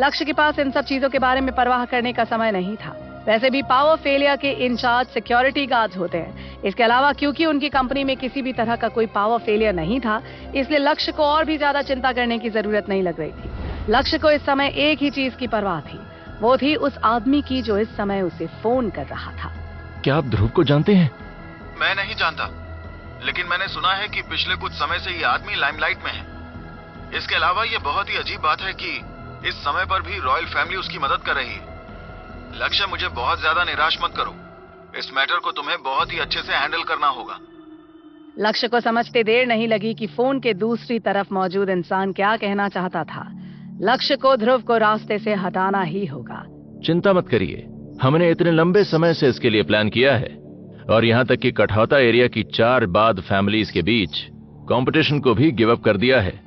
लक्ष्य के पास इन सब चीजों के बारे में परवाह करने का समय नहीं था। वैसे भी पावर फेलियर के इंचार्ज सिक्योरिटी गार्ड्स होते हैं। इसके अलावा क्योंकि उनकी कंपनी में किसी भी तरह का कोई पावर फेलियर नहीं था, इसलिए लक्ष्य को और भी ज्यादा चिंता करने की जरूरत नहीं लग रही थी। लक्ष्य को इस समय एक ही चीज की परवाह थी, वो थी उस आदमी की जो इस समय उसे फोन कर रहा था। क्या आप ध्रुव को जानते हैं? मैं नहीं जानता, लेकिन मैंने सुना है कि पिछले कुछ समय से ये आदमी लाइमलाइट में है। इसके अलावा ये बहुत ही अजीब बात है कि इस समय पर भी रॉयल फैमिली उसकी मदद कर रही है। लक्ष्य, मुझे बहुत ज्यादा निराश मत करो। इस मैटर को तुम्हें बहुत ही अच्छे से हैंडल करना होगा। लक्ष्य को समझते देर नहीं लगी कि फोन के दूसरी तरफ मौजूद इंसान क्या कहना चाहता था। लक्ष्य को ध्रुव को रास्ते से हटाना ही होगा। चिंता मत करिए, हमने इतने लंबे समय से इसके लिए प्लान किया है और यहाँ तक कि कठौता एरिया की 4 बाद फैमिलीज के बीच कंपटीशन को भी गिव अप कर दिया है।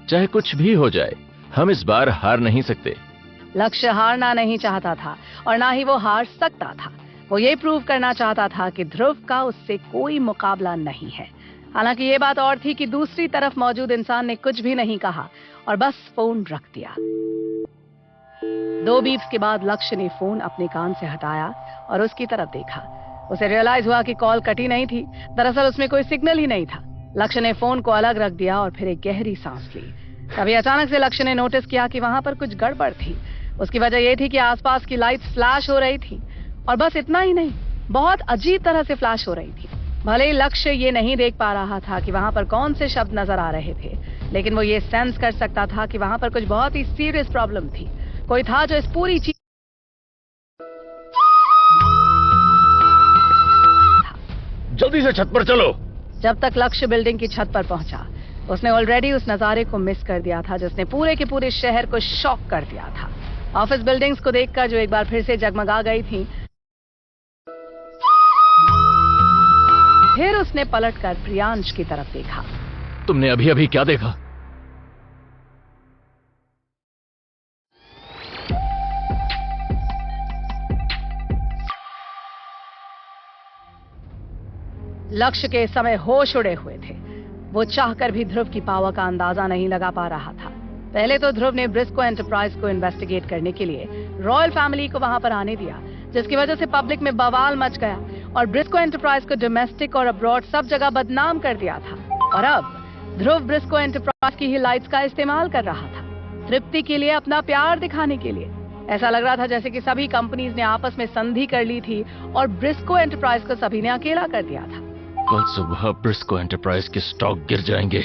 चाहे कुछ भी हो जाए, हम इस बार हार नहीं सकते। लक्ष्य हारना नहीं चाहता था और ना ही वो हार सकता था। वो ये प्रूव करना चाहता था कि ध्रुव का उससे कोई मुकाबला नहीं है। हालांकि ये बात और थी कि दूसरी तरफ मौजूद इंसान ने कुछ भी नहीं कहा और बस फोन रख दिया। 2 बीप्स के बाद लक्ष्य ने फोन अपने कान से हटाया और उसकी तरफ देखा। उसे रियलाइज हुआ कि कॉल कटी नहीं थी, दरअसल उसमें कोई सिग्नल ही नहीं था। लक्ष्य ने फोन को अलग रख दिया और फिर एक गहरी सांस ली। तभी अचानक से लक्ष्य ने नोटिस किया कि वहां पर कुछ गड़बड़ थी। उसकी वजह यह थी कि आसपास की लाइट्स फ्लैश हो रही थी और बस इतना ही नहीं, बहुत अजीब तरह से फ्लैश हो रही थी। भले ही लक्ष्य ये नहीं देख पा रहा था कि वहां पर कौन से शब्द नजर आ रहे थे, लेकिन वो ये सेंस कर सकता था कि वहां पर कुछ बहुत ही सीरियस प्रॉब्लम थी। कोई था जो इस पूरी चीज जल्दी से छत पर चलो। जब तक लक्ष्य बिल्डिंग की छत पर पहुंचा, उसने ऑलरेडी उस नजारे को मिस कर दिया था जिसने पूरे के पूरे शहर को शॉक कर दिया था। ऑफिस बिल्डिंग्स को देखकर जो एक बार फिर से जगमगा गई थी, फिर उसने पलटकर प्रियांश की तरफ देखा। तुमने अभी अभी क्या देखा? लक्ष्य के इस समय होश उड़े हुए थे। वो चाहकर भी ध्रुव की पावर का अंदाजा नहीं लगा पा रहा था। पहले तो ध्रुव ने ब्रिस्को एंटरप्राइज को इन्वेस्टिगेट करने के लिए रॉयल फैमिली को वहां पर आने दिया, जिसकी वजह से पब्लिक में बवाल मच गया और ब्रिस्को एंटरप्राइज को डोमेस्टिक और अब्रॉड सब जगह बदनाम कर दिया था। और अब ध्रुव ब्रिस्को एंटरप्राइज की ही लाइट्स का इस्तेमाल कर रहा था, तृप्ति के लिए, अपना प्यार दिखाने के लिए। ऐसा लग रहा था जैसे कि सभी कंपनीज ने आपस में संधि कर ली थी और ब्रिस्को एंटरप्राइज को सभी ने अकेला कर दिया था। कल सुबह ब्रिस्को एंटरप्राइज के स्टॉक गिर जाएंगे।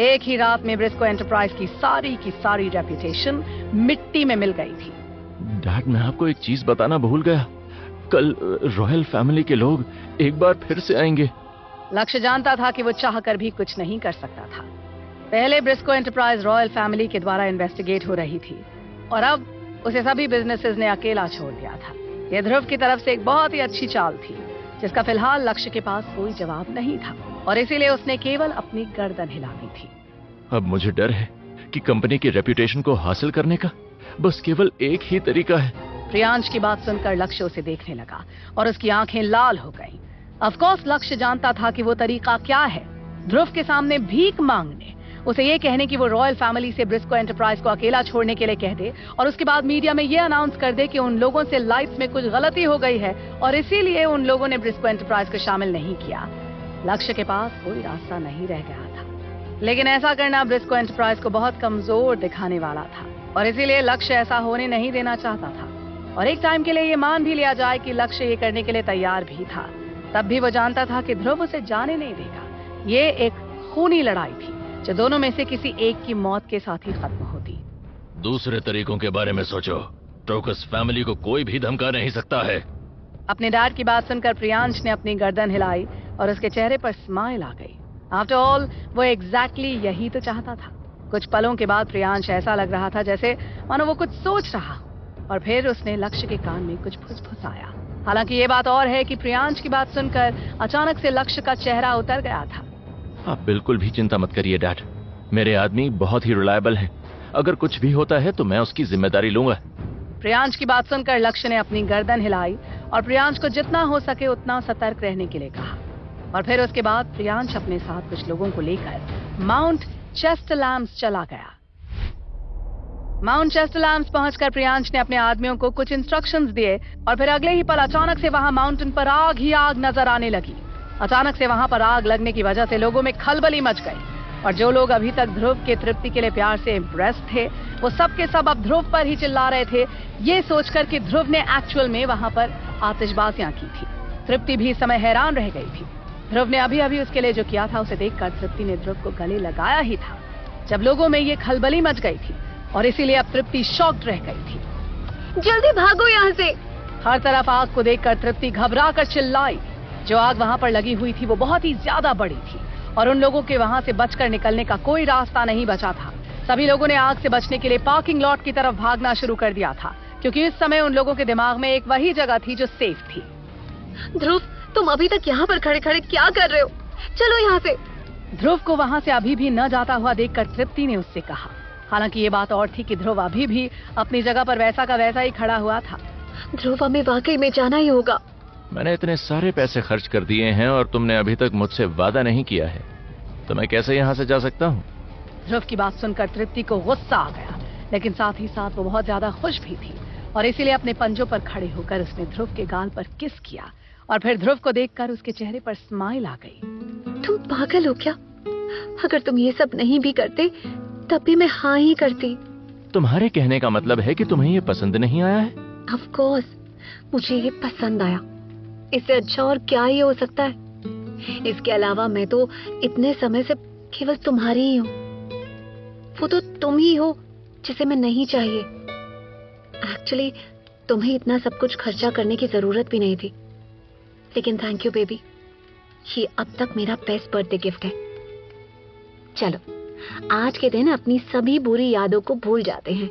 एक ही रात में ब्रिस्को एंटरप्राइज की सारी रेपुटेशन मिट्टी में मिल गई थी। डैड, मैं आपको एक चीज बताना भूल गया। कल रॉयल फैमिली के लोग एक बार फिर से आएंगे। लक्ष्य जानता था कि वो चाहकर भी कुछ नहीं कर सकता था। पहले ब्रिस्को एंटरप्राइज रॉयल फैमिली के द्वारा इन्वेस्टिगेट हो रही थी और अब उसे सभी बिजनेसेस ने अकेला छोड़ दिया था। यह ध्रुव की तरफ से एक बहुत ही अच्छी चाल थी, जिसका फिलहाल लक्ष्य के पास कोई जवाब नहीं था और इसीलिए उसने केवल अपनी गर्दन हिलानी थी। अब मुझे डर है कि कंपनी की रेपुटेशन को हासिल करने का बस केवल एक ही तरीका है। प्रियांश की बात सुनकर लक्ष्य उसे देखने लगा और उसकी आंखें लाल हो गईं। ऑफ कोर्स लक्ष्य जानता था कि वो तरीका क्या है। ध्रुव के सामने भीख मांगने, उसे ये कहने कि वो रॉयल फैमिली से ब्रिस्को एंटरप्राइज को अकेला छोड़ने के लिए कह दे और उसके बाद मीडिया में ये अनाउंस कर दे कि उन लोगों से लाइट्स में कुछ गलती हो गई है और इसीलिए उन लोगों ने ब्रिस्को एंटरप्राइज को शामिल नहीं किया। लक्ष्य के पास कोई रास्ता नहीं रह गया था, लेकिन ऐसा करना ब्रिस्को एंटरप्राइज को बहुत कमजोर दिखाने वाला था और इसीलिए लक्ष्य ऐसा होने नहीं देना चाहता था। और एक टाइम के लिए ये मान भी लिया जाए कि लक्ष्य ये करने के लिए तैयार भी था, तब भी वो जानता था कि ध्रुव उसे जाने नहीं देगा। ये एक खूनी लड़ाई थी जो दोनों में से किसी एक की मौत के साथ ही खत्म होती। दूसरे तरीकों के बारे में सोचो। ट्रोकस फैमिली को कोई भी धमका नहीं सकता है। अपने डैड की बात सुनकर प्रियांश ने अपनी गर्दन हिलाई और उसके चेहरे पर स्माइल आ गई। आफ्टर ऑल वो एग्जैक्टली यही तो चाहता था। कुछ पलों के बाद प्रियांश ऐसा लग रहा था जैसे मानो वो कुछ सोच रहा हो, और फिर उसने लक्ष्य के कान में कुछ फुसफुसाया। हालांकि ये बात और है कि प्रियांश की बात सुनकर अचानक से लक्ष्य का चेहरा उतर गया था। आप बिल्कुल भी चिंता मत करिए डैड, मेरे आदमी बहुत ही रिलायबल है। अगर कुछ भी होता है तो मैं उसकी जिम्मेदारी लूंगा। प्रियांश की बात सुनकर लक्ष्य ने अपनी गर्दन हिलाई और प्रियांश को जितना हो सके उतना सतर्क रहने के लिए कहा। और फिर उसके बाद प्रियांश अपने साथ कुछ लोगों को लेकर माउंट चेस्टलैम्स चला गया। माउंट चेस्टलैम्स पहुंचकर प्रियांश ने अपने आदमियों को कुछ इंस्ट्रक्शंस दिए और फिर अगले ही पल अचानक से वहां माउंटेन पर आग ही आग नजर आने लगी। अचानक से वहां पर आग लगने की वजह से लोगों में खलबली मच गई और जो लोग अभी तक ध्रुव के तृप्ति के लिए प्यार से इम्प्रेस थे वो सब के सब अब ध्रुव पर ही चिल्ला रहे थे, ये सोचकर कि ध्रुव ने एक्चुअल में वहां पर आतिशबाजियां की थी। तृप्ति भी इस समय हैरान रह गई थी। ध्रुव ने अभी अभी उसके लिए जो किया था उसे देखकर तृप्ति ने ध्रुव को गले लगाया ही था जब लोगों में ये खलबली मच गई थी और इसीलिए अब तृप्ति शॉक्ड रह गई थी। जल्दी भागो यहाँ से। हर तरफ आग को देखकर तृप्ति घबरा कर चिल्लाई। जो आग वहां पर लगी हुई थी वो बहुत ही ज्यादा बड़ी थी और उन लोगों के वहां से बचकर निकलने का कोई रास्ता नहीं बचा था। सभी लोगों ने आग से बचने के लिए पार्किंग लॉट की तरफ भागना शुरू कर दिया था क्योंकि इस समय उन लोगों के दिमाग में एक वही जगह थी जो सेफ थी। ध्रुव, तुम अभी तक यहाँ पर खड़े खड़े क्या कर रहे हो? चलो यहाँ से। ध्रुव को वहां से अभी भी न जाता हुआ देखकर तृप्ति ने उससे कहा। हालांकि ये बात और थी कि ध्रुव अभी भी अपनी जगह पर वैसा का वैसा ही खड़ा हुआ था। ध्रुव, हमें वाकई में जाना ही होगा। मैंने इतने सारे पैसे खर्च कर दिए हैं और तुमने अभी तक मुझसे वादा नहीं किया है, तो मैं कैसे यहाँ से जा सकता हूँ? ध्रुव की बात सुनकर तृप्ति को गुस्सा आ गया, लेकिन साथ ही साथ वो बहुत ज्यादा खुश भी थी और इसीलिए अपने पंजों पर खड़े होकर उसने ध्रुव के गाल पर किस किया और फिर ध्रुव को देखकर उसके चेहरे पर स्माइल आ गई। तुम पागल हो क्या? अगर तुम ये सब नहीं भी करते तब भी मैं हाँ ही करती। तुम्हारे कहने का मतलब है कि तुम्हें ये पसंद नहीं आया है? ऑफ कोर्स, मुझे ये पसंद आया। इससे अच्छा और क्या ही हो सकता है? इसके अलावा मैं तो इतने समय से केवल तुम्हारी ही हूँ। वो तो तुम ही हो जिसे मैं नहीं चाहिए। एक्चुअली तुम्हें इतना सब कुछ खर्चा करने की जरूरत भी नहीं थी, लेकिन थैंक यू बेबी, ये अब तक मेरा बेस्ट बर्थडे गिफ्ट है। चलो आज के दिन अपनी सभी बुरी यादों को भूल जाते हैं।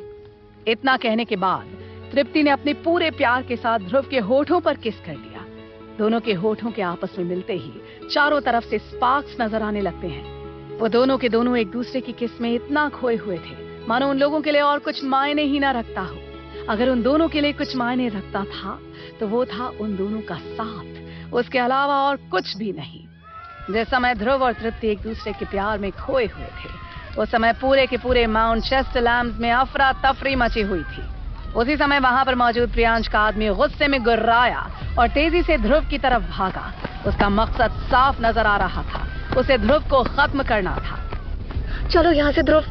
इतना कहने के बाद तृप्ति ने अपने पूरे प्यार के साथ ध्रुव के होठों पर किस कर दिया। दोनों के होठों के आपस में मिलते ही चारों तरफ से स्पार्क्स नजर आने लगते हैं। वो दोनों के दोनों एक दूसरे की किस में इतना खोए हुए थे मानो उन लोगों के लिए और कुछ मायने ही ना रखता हो। अगर उन दोनों के लिए कुछ मायने रखता था तो वो था उन दोनों का साथ, उसके अलावा और कुछ भी नहीं। जिस समय ध्रुव और तृप्ति एक दूसरे के प्यार में खोए हुए थे उस समय पूरे के पूरे माउंट चेस्टलैम्स में अफरा तफरी मची हुई थी। उसी समय वहां पर मौजूद प्रियांश का आदमी गुस्से में गुर्राया और तेजी से ध्रुव की तरफ भागा। उसका मकसद साफ नजर आ रहा था, उसे ध्रुव को खत्म करना था। चलो यहाँ से ध्रुव।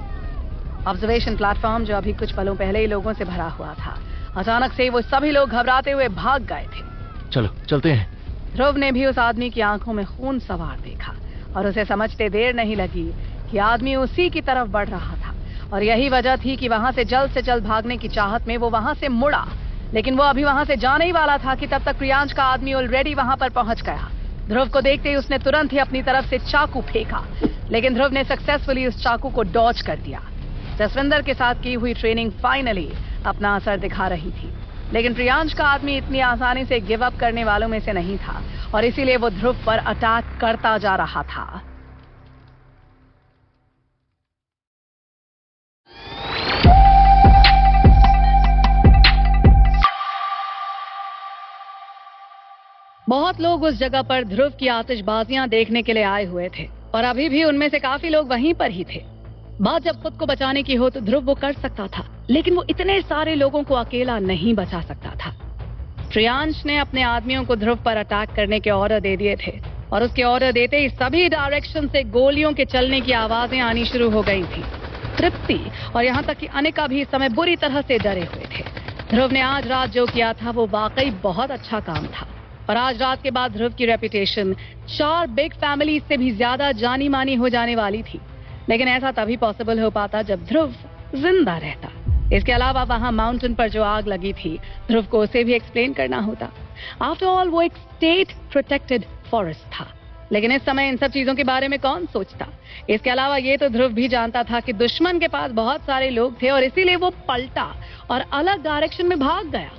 ऑब्जर्वेशन प्लेटफॉर्म जो अभी कुछ पलों पहले ही लोगों से भरा हुआ था, अचानक से वो सभी लोग घबराते हुए भाग गए थे। चलो चलते हैं। ध्रुव ने भी उस आदमी की आंखों में खून सवार देखा और उसे समझते देर नहीं लगी कि आदमी उसी की तरफ बढ़ रहा था और यही वजह थी कि वहां से जल्द भागने की चाहत में वो वहां से मुड़ा। लेकिन वो अभी वहां से जाने ही वाला था कि तब तक प्रियांश का आदमी ऑलरेडी वहां पर पहुंच गया। ध्रुव को देखते ही उसने तुरंत ही अपनी तरफ से चाकू फेंका, लेकिन ध्रुव ने सक्सेसफुली उस चाकू को डॉज कर दिया। जसविंदर के साथ की हुई ट्रेनिंग फाइनली अपना असर दिखा रही थी, लेकिन प्रियांश का आदमी इतनी आसानी से गिव अप करने वालों में से नहीं था और इसीलिए वो ध्रुव पर अटैक करता जा रहा था। बहुत लोग उस जगह पर ध्रुव की आतिशबाजियां देखने के लिए आए हुए थे और अभी भी उनमें से काफी लोग वहीं पर ही थे। बात जब खुद को बचाने की हो तो ध्रुव वो कर सकता था, लेकिन वो इतने सारे लोगों को अकेला नहीं बचा सकता था। प्रियांश ने अपने आदमियों को ध्रुव पर अटैक करने के ऑर्डर दे दिए थे और उसके ऑर्डर देते ही सभी डायरेक्शन से गोलियों के चलने की आवाजें आनी शुरू हो गई थी। तृप्ति और यहाँ तक कि अनिका भी इस समय बुरी तरह से डरे हुए थे। ध्रुव ने आज रात जो किया था वो वाकई बहुत अच्छा काम था और आज रात के बाद ध्रुव की रेपुटेशन 4 बिग फैमिली से भी ज्यादा जानी मानी हो जाने वाली थी। लेकिन ऐसा तभी पॉसिबल हो पाता जब ध्रुव जिंदा रहता। इसके अलावा वहां माउंटेन पर जो आग लगी थी ध्रुव को उसे भी एक्सप्लेन करना होता। आफ्टर ऑल वो एक स्टेट प्रोटेक्टेड फॉरेस्ट था। लेकिन इस समय इन सब चीजों के बारे में कौन सोचता। इसके अलावा ये तो ध्रुव भी जानता था कि दुश्मन के पास बहुत सारे लोग थे और इसीलिए वो पलटा और अलग डायरेक्शन में भाग गया।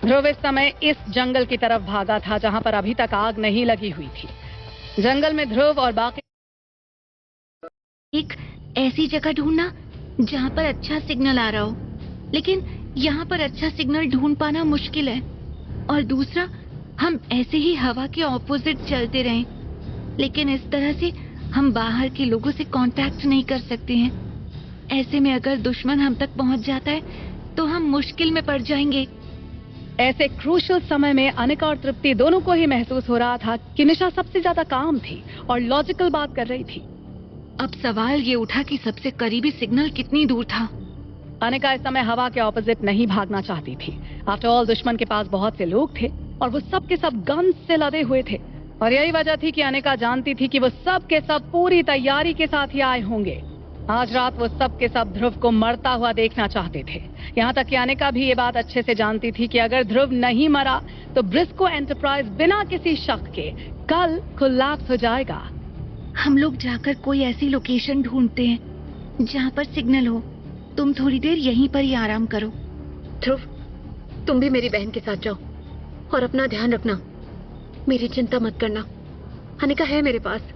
ध्रुव इस समय इस जंगल की तरफ भागा था जहां पर अभी तक आग नहीं लगी हुई थी। जंगल में ध्रुव और बाकी एक ऐसी जगह ढूंढना जहां पर अच्छा सिग्नल आ रहा हो, लेकिन यहाँ पर अच्छा सिग्नल ढूंढ पाना मुश्किल है। और दूसरा, हम ऐसे ही हवा के ऑपोजिट चलते रहें, लेकिन इस तरह से हम बाहर के लोगों से कांटेक्ट नहीं कर सकते हैं। ऐसे में अगर दुश्मन हम तक पहुंच जाता है तो हम मुश्किल में पड़ जाएंगे। ऐसे क्रूशल समय में अनिका और तृप्ति दोनों को ही महसूस हो रहा था कि निशा सबसे ज्यादा काम थी और लॉजिकल बात कर रही थी। अब सवाल ये उठा कि सबसे करीबी सिग्नल कितनी दूर था। अनिका इस समय हवा के ऑपोजिट नहीं भागना चाहती थी। आफ्टर ऑल दुश्मन के पास बहुत से लोग थे और वो सब के सब गन से लदे हुए थे और यही वजह थी कि अनिका जानती थी कि वो सब के सब पूरी तैयारी के साथ ही आए होंगे। आज रात वो सब के सब ध्रुव को मरता हुआ देखना चाहते थे। यहाँ तक कि अनिका भी ये बात अच्छे से जानती थी कि अगर ध्रुव नहीं मरा तो ब्रिस्को एंटरप्राइज बिना किसी शक के कल कोलैप्स हो जाएगा। हम लोग जाकर कोई ऐसी लोकेशन ढूंढते हैं जहाँ पर सिग्नल हो। तुम थोड़ी देर यहीं पर ही आराम करो। ध्रुव, तुम भी मेरी बहन के साथ जाओ और अपना ध्यान रखना। मेरी चिंता मत करना। अनिका है मेरे पास।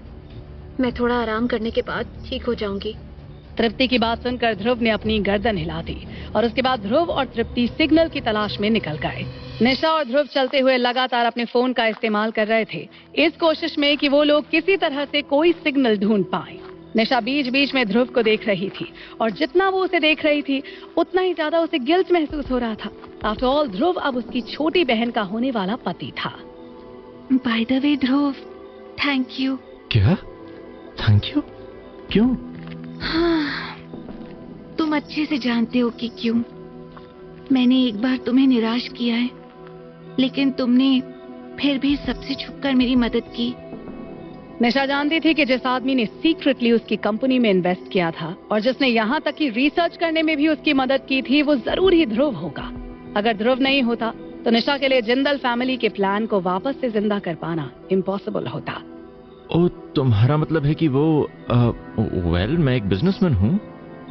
मैं थोड़ा आराम करने के बाद ठीक हो जाऊंगी। तृप्ति की बात सुनकर ध्रुव ने अपनी गर्दन हिला दी और उसके बाद ध्रुव और तृप्ति सिग्नल की तलाश में निकल गए। निशा और ध्रुव चलते हुए लगातार अपने फोन का इस्तेमाल कर रहे थे इस कोशिश में कि वो लोग किसी तरह से कोई सिग्नल ढूंढ पाए। निशा बीच बीच में ध्रुव को देख रही थी और जितना वो उसे देख रही थी उतना ही ज्यादा उसे गिल्ट महसूस हो रहा था। आफ्टर ऑल ध्रुव अब उसकी छोटी बहन का होने वाला पति था। By the way Dhruv, thank you. क्या? Thank you? क्यों? हाँ, तुम अच्छे से जानते हो कि क्यों। मैंने एक बार तुम्हें निराश किया है, लेकिन तुमने फिर भी सबसे छुपकर मेरी मदद की। निशा जानती थी कि जिस आदमी ने सीक्रेटली उसकी कंपनी में इन्वेस्ट किया था और जिसने यहाँ तक कि रिसर्च करने में भी उसकी मदद की थी वो जरूर ही ध्रुव होगा। अगर ध्रुव नहीं होता तो निशा के लिए जिंदल फैमिली के प्लान को वापस से जिंदा कर पाना इम्पॉसिबल होता। ओ, तुम्हारा मतलब है कि वो वेल, मैं एक बिजनेसमैन हूँ,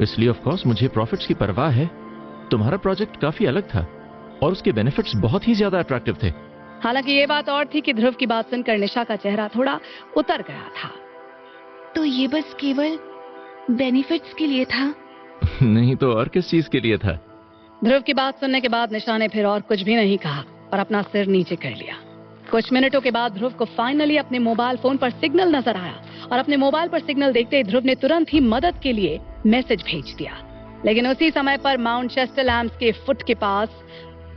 इसलिए ऑफ कोर्स मुझे प्रॉफिट्स की परवाह है। तुम्हारा प्रोजेक्ट काफी अलग था और उसके बेनिफिट्स बहुत ही ज्यादा अट्रैक्टिव थे। हालांकि ये बात और थी कि ध्रुव की बात सुनकर निशा का चेहरा थोड़ा उतर गया था। तो ये बस केवल बेनिफिट्स के लिए था? नहीं तो और किस चीज के लिए था? ध्रुव की बात सुनने के बाद निशा ने फिर और कुछ भी नहीं कहा और अपना सिर नीचे कर लिया। कुछ मिनटों के बाद ध्रुव को फाइनली अपने मोबाइल फोन पर सिग्नल नजर आया और अपने मोबाइल पर सिग्नल देखते ही ध्रुव ने तुरंत ही मदद के लिए मैसेज भेज दिया। लेकिन उसी समय पर माउंट चेस्टरलैम्स के फुट के पास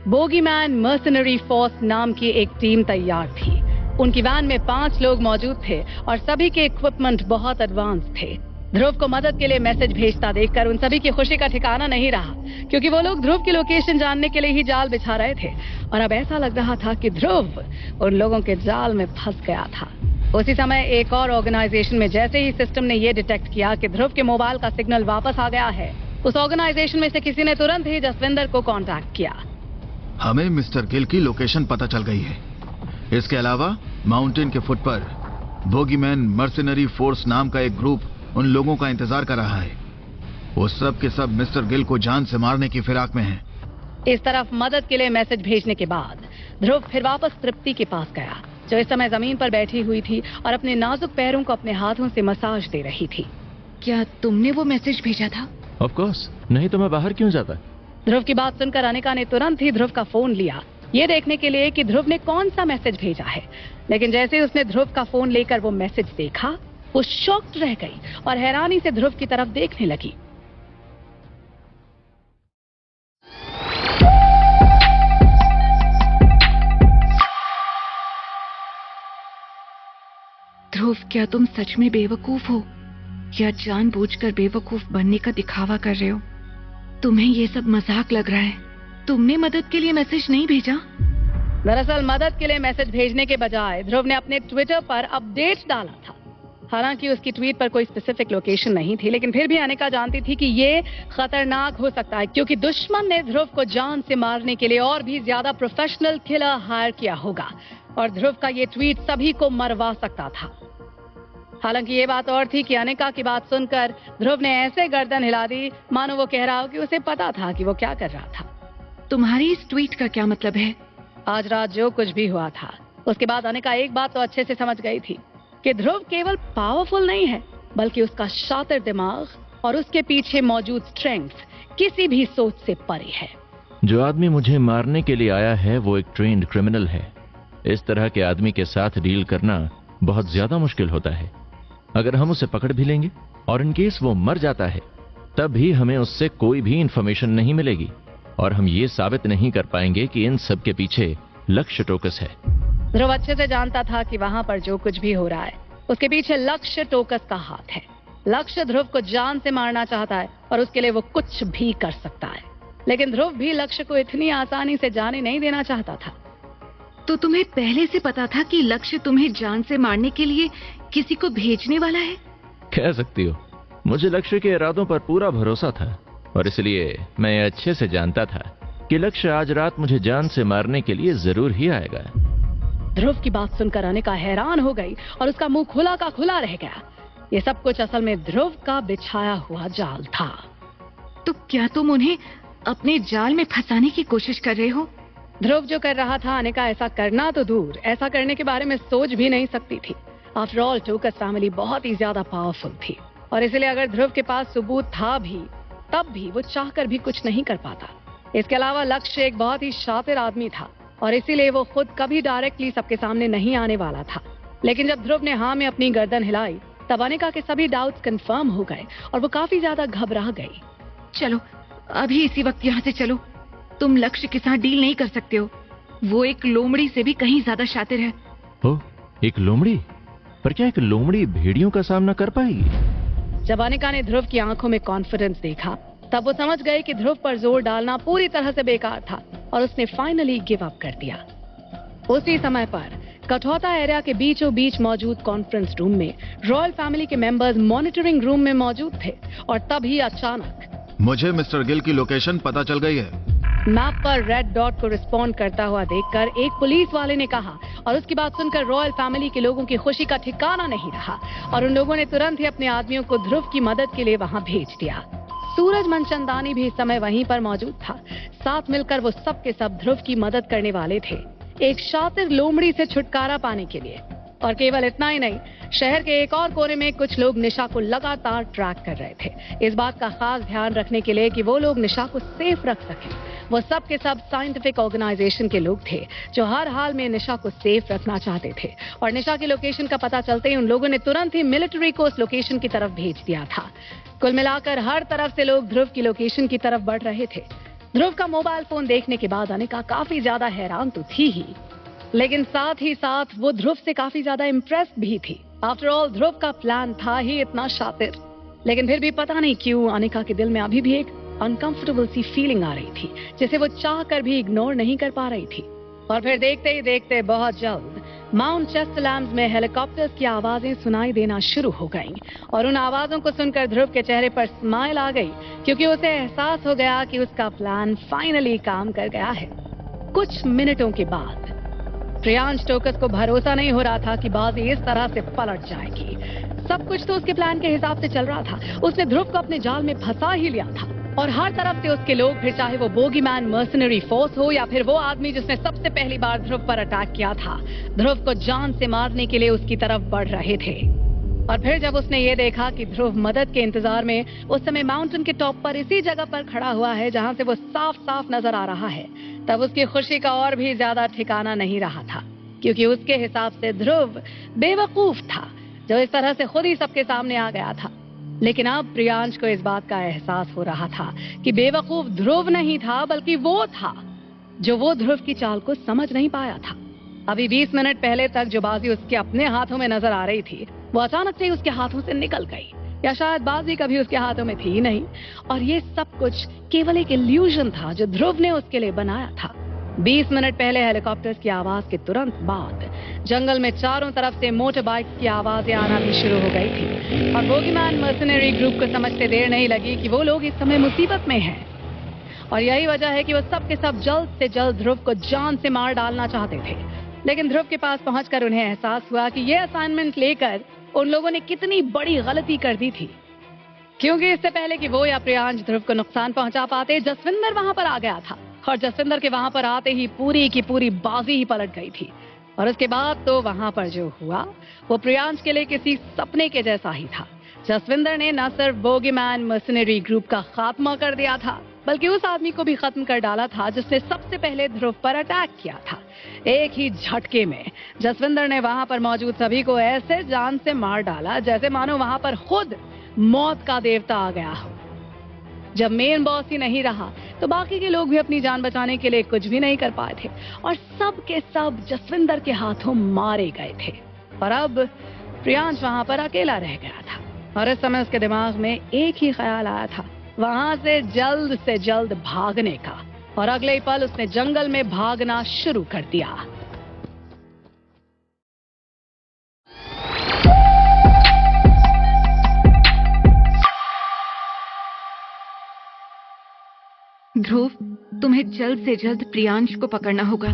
बोगीमैन मर्सनरी फोर्स नाम की एक टीम तैयार थी। उनकी वैन में 5 लोग मौजूद थे और सभी के इक्विपमेंट बहुत एडवांस थे। ध्रुव को मदद के लिए मैसेज भेजता देखकर उन सभी की खुशी का ठिकाना नहीं रहा, क्योंकि वो लोग ध्रुव की लोकेशन जानने के लिए ही जाल बिछा रहे थे और अब ऐसा लग रहा था कि ध्रुव उन लोगों के जाल में फंस गया था। उसी समय एक और ऑर्गेनाइजेशन में जैसे ही सिस्टम ने ये डिटेक्ट किया कि ध्रुव के मोबाइल का सिग्नल वापस आ गया है, उस ऑर्गेनाइजेशन में से किसी ने तुरंत ही जसविंदर को कॉन्टैक्ट किया। हमें मिस्टर गिल की लोकेशन पता चल गई है। इसके अलावा माउंटेन के फुट पर बोगीमैन मर्सिनरी फोर्स नाम का एक ग्रुप उन लोगों का इंतजार कर रहा है। वो सब के सब मिस्टर गिल को जान से मारने की फिराक में हैं। इस तरफ मदद के लिए मैसेज भेजने के बाद ध्रुव फिर वापस तृप्ति के पास गया, जो इस समय जमीन पर बैठी हुई थी और अपने नाजुक पैरों को अपने हाथों से मसाज दे रही थी। क्या तुमने वो मैसेज भेजा था? ऑफ कोर्स, नहीं तो मैं बाहर क्यों जाता? ध्रुव की बात सुनकर अनिका ने तुरंत ही ध्रुव का फोन लिया, ये देखने के लिए कि ध्रुव ने कौन सा मैसेज भेजा है। लेकिन जैसे ही उसने ध्रुव का फोन लेकर वो मैसेज देखा, वो शॉक्ड रह गई और हैरानी से ध्रुव की तरफ देखने लगी। ध्रुव, क्या तुम सच में बेवकूफ हो या जानबूझकर बेवकूफ बनने का दिखावा कर रहे हो? तुम्हें ये सब मजाक लग रहा है? तुमने मदद के लिए मैसेज नहीं भेजा? दरअसल मदद के लिए मैसेज भेजने के बजाय ध्रुव ने अपने ट्विटर पर अपडेट डाला था। हालांकि उसकी ट्वीट पर कोई स्पेसिफिक लोकेशन नहीं थी, लेकिन फिर भी अनिका जानती थी कि ये खतरनाक हो सकता है, क्योंकि दुश्मन ने ध्रुव को जान से मारने के लिए और भी ज्यादा प्रोफेशनल किलर हायर किया होगा और ध्रुव का ये ट्वीट सभी को मरवा सकता था। हालांकि ये बात और थी कि अनिका की बात सुनकर ध्रुव ने ऐसे गर्दन हिला दी मानो वो कह रहा हो कि उसे पता था कि वो क्या कर रहा था। तुम्हारी इस ट्वीट का क्या मतलब है? आज रात जो कुछ भी हुआ था उसके बाद अनिका एक बात तो अच्छे से समझ गई थी कि ध्रुव केवल पावरफुल नहीं है, बल्कि उसका शातिर दिमाग और उसके पीछे मौजूद स्ट्रेंथ किसी भी सोच से परे है। जो आदमी मुझे मारने के लिए आया है वो एक ट्रेन्ड क्रिमिनल है। इस तरह के आदमी के साथ डील करना बहुत ज्यादा मुश्किल होता है। अगर हम उसे पकड़ भी लेंगे और इन केस वो मर जाता है, तब भी हमें उससे कोई भी इंफॉर्मेशन नहीं मिलेगी और हम ये साबित नहीं कर पाएंगे कि इन सब के पीछे लक्ष्य टोकस है। ध्रुव अच्छे से जानता था कि वहां पर जो कुछ भी हो रहा है उसके पीछे लक्ष्य टोकस का हाथ है। लक्ष्य ध्रुव को जान से मारना चाहता है और उसके लिए वो कुछ भी कर सकता है, लेकिन ध्रुव भी लक्ष्य को इतनी आसानी से जाने नहीं देना चाहता था। तो तुम्हें पहले से पता था कि लक्ष्य तुम्हें जान से मारने के लिए किसी को भेजने वाला है? कह सकती हो। मुझे लक्ष्य के इरादों पर पूरा भरोसा था और इसलिए मैं अच्छे से जानता था कि लक्ष्य आज रात मुझे जान से मारने के लिए जरूर ही आएगा। ध्रुव की बात सुनकर अनिका हैरान हो गई और उसका मुंह खुला का खुला रह गया। ये सब कुछ असल में ध्रुव का बिछाया हुआ जाल था। तो क्या तुम उन्हें अपने जाल में फंसाने की कोशिश कर रहे हो? ध्रुव जो कर रहा था अनिका ऐसा करना तो दूर, ऐसा करने के बारे में सोच भी नहीं सकती थी। आफ्टर ऑल टोकस फैमिली बहुत ही ज्यादा पावरफुल थी और इसलिए अगर ध्रुव के पास सबूत था भी तब भी वो चाहकर भी कुछ नहीं कर पाता। इसके अलावा लक्ष्य एक बहुत ही शातिर आदमी था और इसीलिए वो खुद कभी डायरेक्टली सबके सामने नहीं आने वाला था। लेकिन जब ध्रुव ने हाँ में अपनी गर्दन हिलाई तब अनिका के सभी डाउट्स कंफर्म हो गए और वो काफी ज्यादा घबरा गई। चलो अभी इसी वक्त यहाँ से चलो। तुम लक्ष्य के साथ डील नहीं कर सकते हो। वो एक लोमड़ी से भी कहीं ज्यादा शातिर है। ओ, एक लोमड़ी? पर क्या एक लोमड़ी भेड़ियों का सामना कर पाएगी? जब अनिका ने ध्रुव की आंखों में कॉन्फिडेंस देखा तब वो समझ गई कि ध्रुव पर जोर डालना पूरी तरह से बेकार था और उसने फाइनली गिव अप कर दिया। उसी समय पर कठौता एरिया के बीचों बीच मौजूद कॉन्फ्रेंस रूम में रॉयल फैमिली के मेंबर्स मॉनिटरिंग रूम में मौजूद थे और तभी अचानक मुझे मिस्टर गिल की लोकेशन पता चल गई है। मैप पर रेड डॉट को रिस्पॉन्ड करता हुआ देखकर एक पुलिस वाले ने कहा और उसकी बात सुनकर रॉयल फैमिली के लोगों की खुशी का ठिकाना नहीं रहा और उन लोगों ने तुरंत ही अपने आदमियों को ध्रुव की मदद के लिए वहां भेज दिया। सूरज मनचंदानी भी इस समय वहीं पर मौजूद था। साथ मिलकर वो सब के सब ध्रुव की मदद करने वाले थे एक शातिर लोमड़ी से छुटकारा पाने के लिए। और केवल इतना ही नहीं, शहर के एक और कोने में कुछ लोग निशा को लगातार ट्रैक कर रहे थे, इस बात का खास ध्यान रखने के लिए कि वो लोग निशा को सेफ रख सकें। वो सब के सब साइंटिफिक ऑर्गेनाइजेशन के लोग थे जो हर हाल में निशा को सेफ रखना चाहते थे और निशा की लोकेशन का पता चलते ही उन लोगों ने तुरंत ही मिलिट्री को उस लोकेशन की तरफ भेज दिया था। कुल मिलाकर हर तरफ से लोग ध्रुव की लोकेशन की तरफ बढ़ रहे थे। ध्रुव का मोबाइल फोन देखने के बाद अनिका काफी ज्यादा हैरान तो थी ही, लेकिन साथ ही साथ वो ध्रुव से काफी ज्यादा इम्प्रेस्ड भी थी। आफ्टर ऑल ध्रुव का प्लान था ही इतना शातिर, लेकिन फिर भी पता नहीं क्यों अनिका के दिल में अभी भी एक अनकंफर्टेबल सी फीलिंग आ रही थी जिसे वो चाह कर भी इग्नोर नहीं कर पा रही थी। और फिर देखते ही देखते बहुत जल्द माउंट चेस्टलैंड में हेलीकॉप्टर्स की आवाजें सुनाई देना शुरू हो गईं और उन आवाजों को सुनकर ध्रुव के चेहरे पर स्माइल आ गई क्योंकि उसे एहसास हो गया कि उसका प्लान फाइनली काम कर गया है। कुछ मिनटों के बाद प्रियांश टोकस को भरोसा नहीं हो रहा था कि बाजी इस तरह से पलट जाएगी। सब कुछ तो उसके प्लान के हिसाब से चल रहा था। उसने ध्रुव को अपने जाल में फंसा ही लिया था और हर तरफ से उसके लोग, फिर चाहे वो बोगीमैन मर्सनरी फोर्स हो या फिर वो आदमी जिसने सबसे पहली बार ध्रुव पर अटैक किया था, ध्रुव को जान से मारने के लिए उसकी तरफ बढ़ रहे थे। और फिर जब उसने ये देखा कि ध्रुव मदद के इंतजार में उस समय माउंटेन के टॉप पर इसी जगह पर खड़ा हुआ है जहां से वो साफ साफ नजर आ रहा है, तब उसकी खुशी का और भी ज्यादा ठिकाना नहीं रहा था क्योंकि उसके हिसाब से ध्रुव बेवकूफ था जो इस तरह से खुद ही सबके सामने आ गया था। लेकिन अब प्रियांश को इस बात का एहसास हो रहा था कि बेवकूफ ध्रुव नहीं था बल्कि वो था जो वो ध्रुव की चाल को समझ नहीं पाया था। अभी 20 मिनट पहले तक जो बाजी उसके अपने हाथों में नजर आ रही थी वो अचानक से उसके हाथों से निकल गई। या शायद बाजी कभी उसके हाथों में थी ही नहीं, और ये सब कुछ केवल एक इल्यूजन था जो ध्रुव ने उसके लिए बनाया था। 20 मिनट पहले हेलीकॉप्टर्स की आवाज के तुरंत बाद जंगल में चारों तरफ से मोटर बाइक्स की आवाजें आना भी शुरू हो गई थी, और बोगीमैन मर्सनरी ग्रुप को समझते देर नहीं लगी कि वो लोग इस समय मुसीबत में हैं, और यही वजह है कि वो सब के सब जल्द से जल्द ध्रुव को जान से मार डालना चाहते थे। लेकिन ध्रुव के पास पहुंचकर उन्हें एहसास हुआ कि ये असाइनमेंट लेकर उन लोगों ने कितनी बड़ी गलती कर दी थी, क्योंकि इससे पहले कि वो या प्रियांश ध्रुव को नुकसान पहुंचा पाते, जसविंदर वहां पर आ गया था, और जसविंदर के वहां पर आते ही पूरी की पूरी बाजी ही पलट गई थी। और उसके बाद तो वहां पर जो हुआ वो प्रियांश के लिए किसी सपने के जैसा ही था। जसविंदर ने न सिर्फ बोगीमैन मर्सनरी ग्रुप का खात्मा कर दिया था, बल्कि उस आदमी को भी खत्म कर डाला था जिसने सबसे पहले ध्रुव पर अटैक किया था। एक ही झटके में जसविंदर ने वहां पर मौजूद सभी को ऐसे जान से मार डाला जैसे मानो वहां पर खुद मौत का देवता आ गया हो। जब मेन बॉस ही नहीं रहा तो बाकी के लोग भी अपनी जान बचाने के लिए कुछ भी नहीं कर पाए थे, और सब के सब जसविंदर के हाथों मारे गए थे। और अब प्रियांश वहां पर अकेला रह गया था, और इस समय उसके दिमाग में एक ही ख्याल आया था, वहां से जल्द भागने का। और अगले ही पल उसने जंगल में भागना शुरू कर दिया। ध्रुव, तुम्हें जल्द से जल्द प्रियांश को पकड़ना होगा।